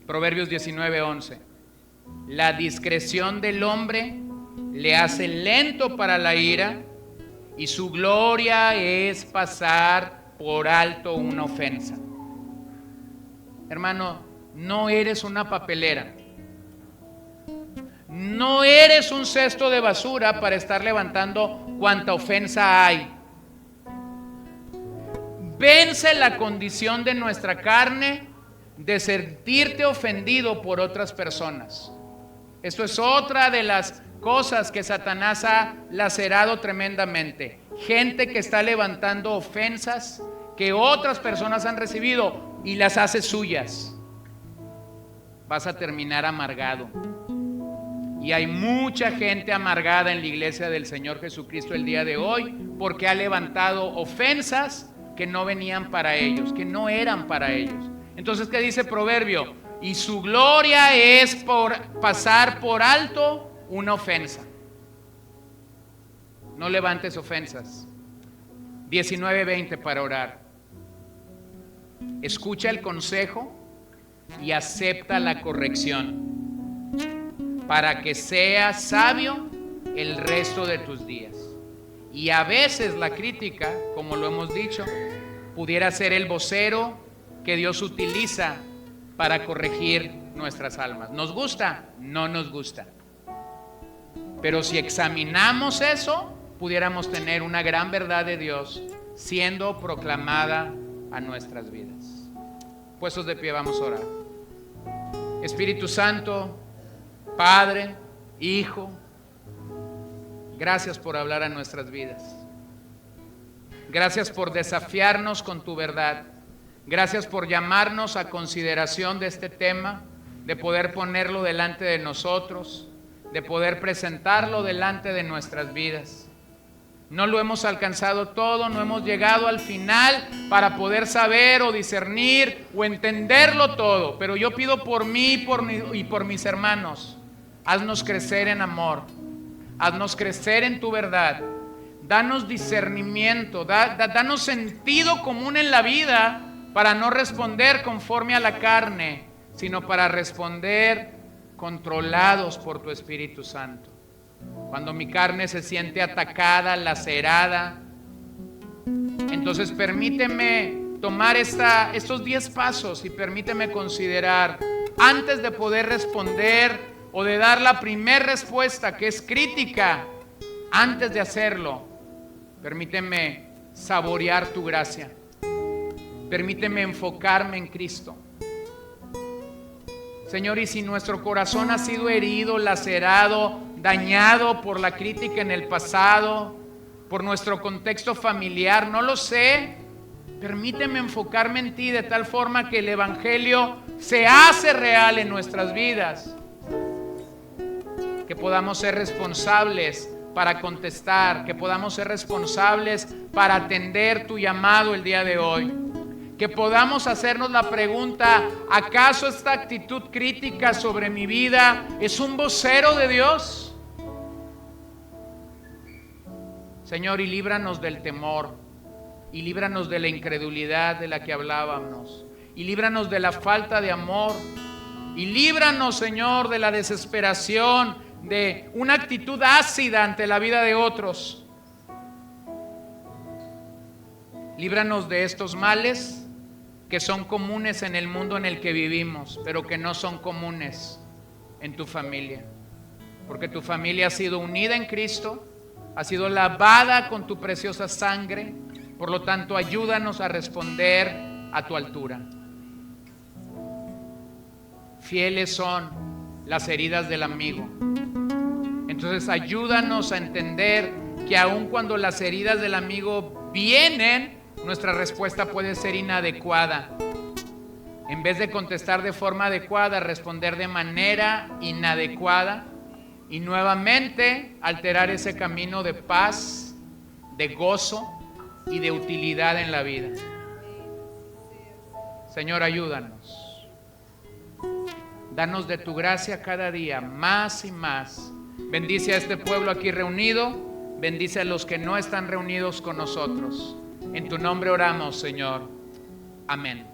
Proverbios 19:11. La discreción del hombre le hace lento para la ira y su gloria es pasar por alto una ofensa. Hermano, no eres una papelera. No eres un cesto de basura para estar levantando cuanta ofensa hay. Vence la condición de nuestra carne de sentirte ofendido por otras personas. Esto es otra de las cosas que Satanás ha lacerado tremendamente. Gente que está levantando ofensas que otras personas han recibido y las hace suyas. Vas a terminar amargado. Y hay mucha gente amargada en la iglesia del Señor Jesucristo el día de hoy porque ha levantado ofensas que no venían para ellos, que no eran para ellos. Entonces, ¿qué dice Proverbio? Y su gloria es por pasar por alto una ofensa. No levantes ofensas. 19:20 para orar. Escucha el consejo y acepta la corrección, para que seas sabio el resto de tus días. Y a veces la crítica, como lo hemos dicho, pudiera ser el vocero que Dios utiliza para corregir nuestras almas. ¿Nos gusta? No nos gusta. Pero si examinamos eso, pudiéramos tener una gran verdad de Dios siendo proclamada a nuestras vidas. Puestos de pie, vamos a orar. Espíritu Santo, Padre, Hijo, gracias por hablar a nuestras vidas. Gracias por desafiarnos con tu verdad. Gracias por llamarnos a consideración de este tema, de poder ponerlo delante de nosotros, de poder presentarlo delante de nuestras vidas. No lo hemos alcanzado todo, no hemos llegado al final para poder saber o discernir o entenderlo todo, pero yo pido por mí y por mis hermanos, haznos crecer en amor, haznos crecer en tu verdad, danos discernimiento, danos sentido común en la vida para no responder conforme a la carne, sino para responder controlados por tu Espíritu Santo. Cuando mi carne se siente atacada, lacerada, entonces permíteme tomar estos 10 pasos y permíteme considerar, antes de poder responder o de dar la primera respuesta que es crítica, antes de hacerlo, permíteme saborear tu gracia. Permíteme enfocarme en Cristo. Señor, y si nuestro corazón ha sido herido, lacerado, dañado por la crítica en el pasado, por nuestro contexto familiar, no lo sé, permíteme enfocarme en ti de tal forma que el Evangelio se hace real en nuestras vidas, que podamos ser responsables para contestar, que podamos ser responsables para atender tu llamado el día de hoy. Que podamos hacernos la pregunta, ¿acaso esta actitud crítica sobre mi vida es un vocero de Dios? Señor, y líbranos del temor, y líbranos de la incredulidad de la que hablábamos, y líbranos de la falta de amor, y líbranos, Señor, de la desesperación, de una actitud ácida ante la vida de otros. Líbranos de estos males que son comunes en el mundo en el que vivimos, pero que no son comunes en tu familia, porque tu familia ha sido unida en Cristo, ha sido lavada con tu preciosa sangre. Por lo tanto, ayúdanos a responder a tu altura. Fieles son las heridas del amigo. Entonces, ayúdanos a entender que aun cuando las heridas del amigo vienen, nuestra respuesta puede ser inadecuada. En vez de contestar de forma adecuada, responder de manera inadecuada y nuevamente alterar ese camino de paz, de gozo y de utilidad en la vida. Señor, ayúdanos. Danos de tu gracia cada día, más y más. Bendice a este pueblo aquí reunido. Bendice a los que no están reunidos con nosotros. En tu nombre oramos, Señor. Amén.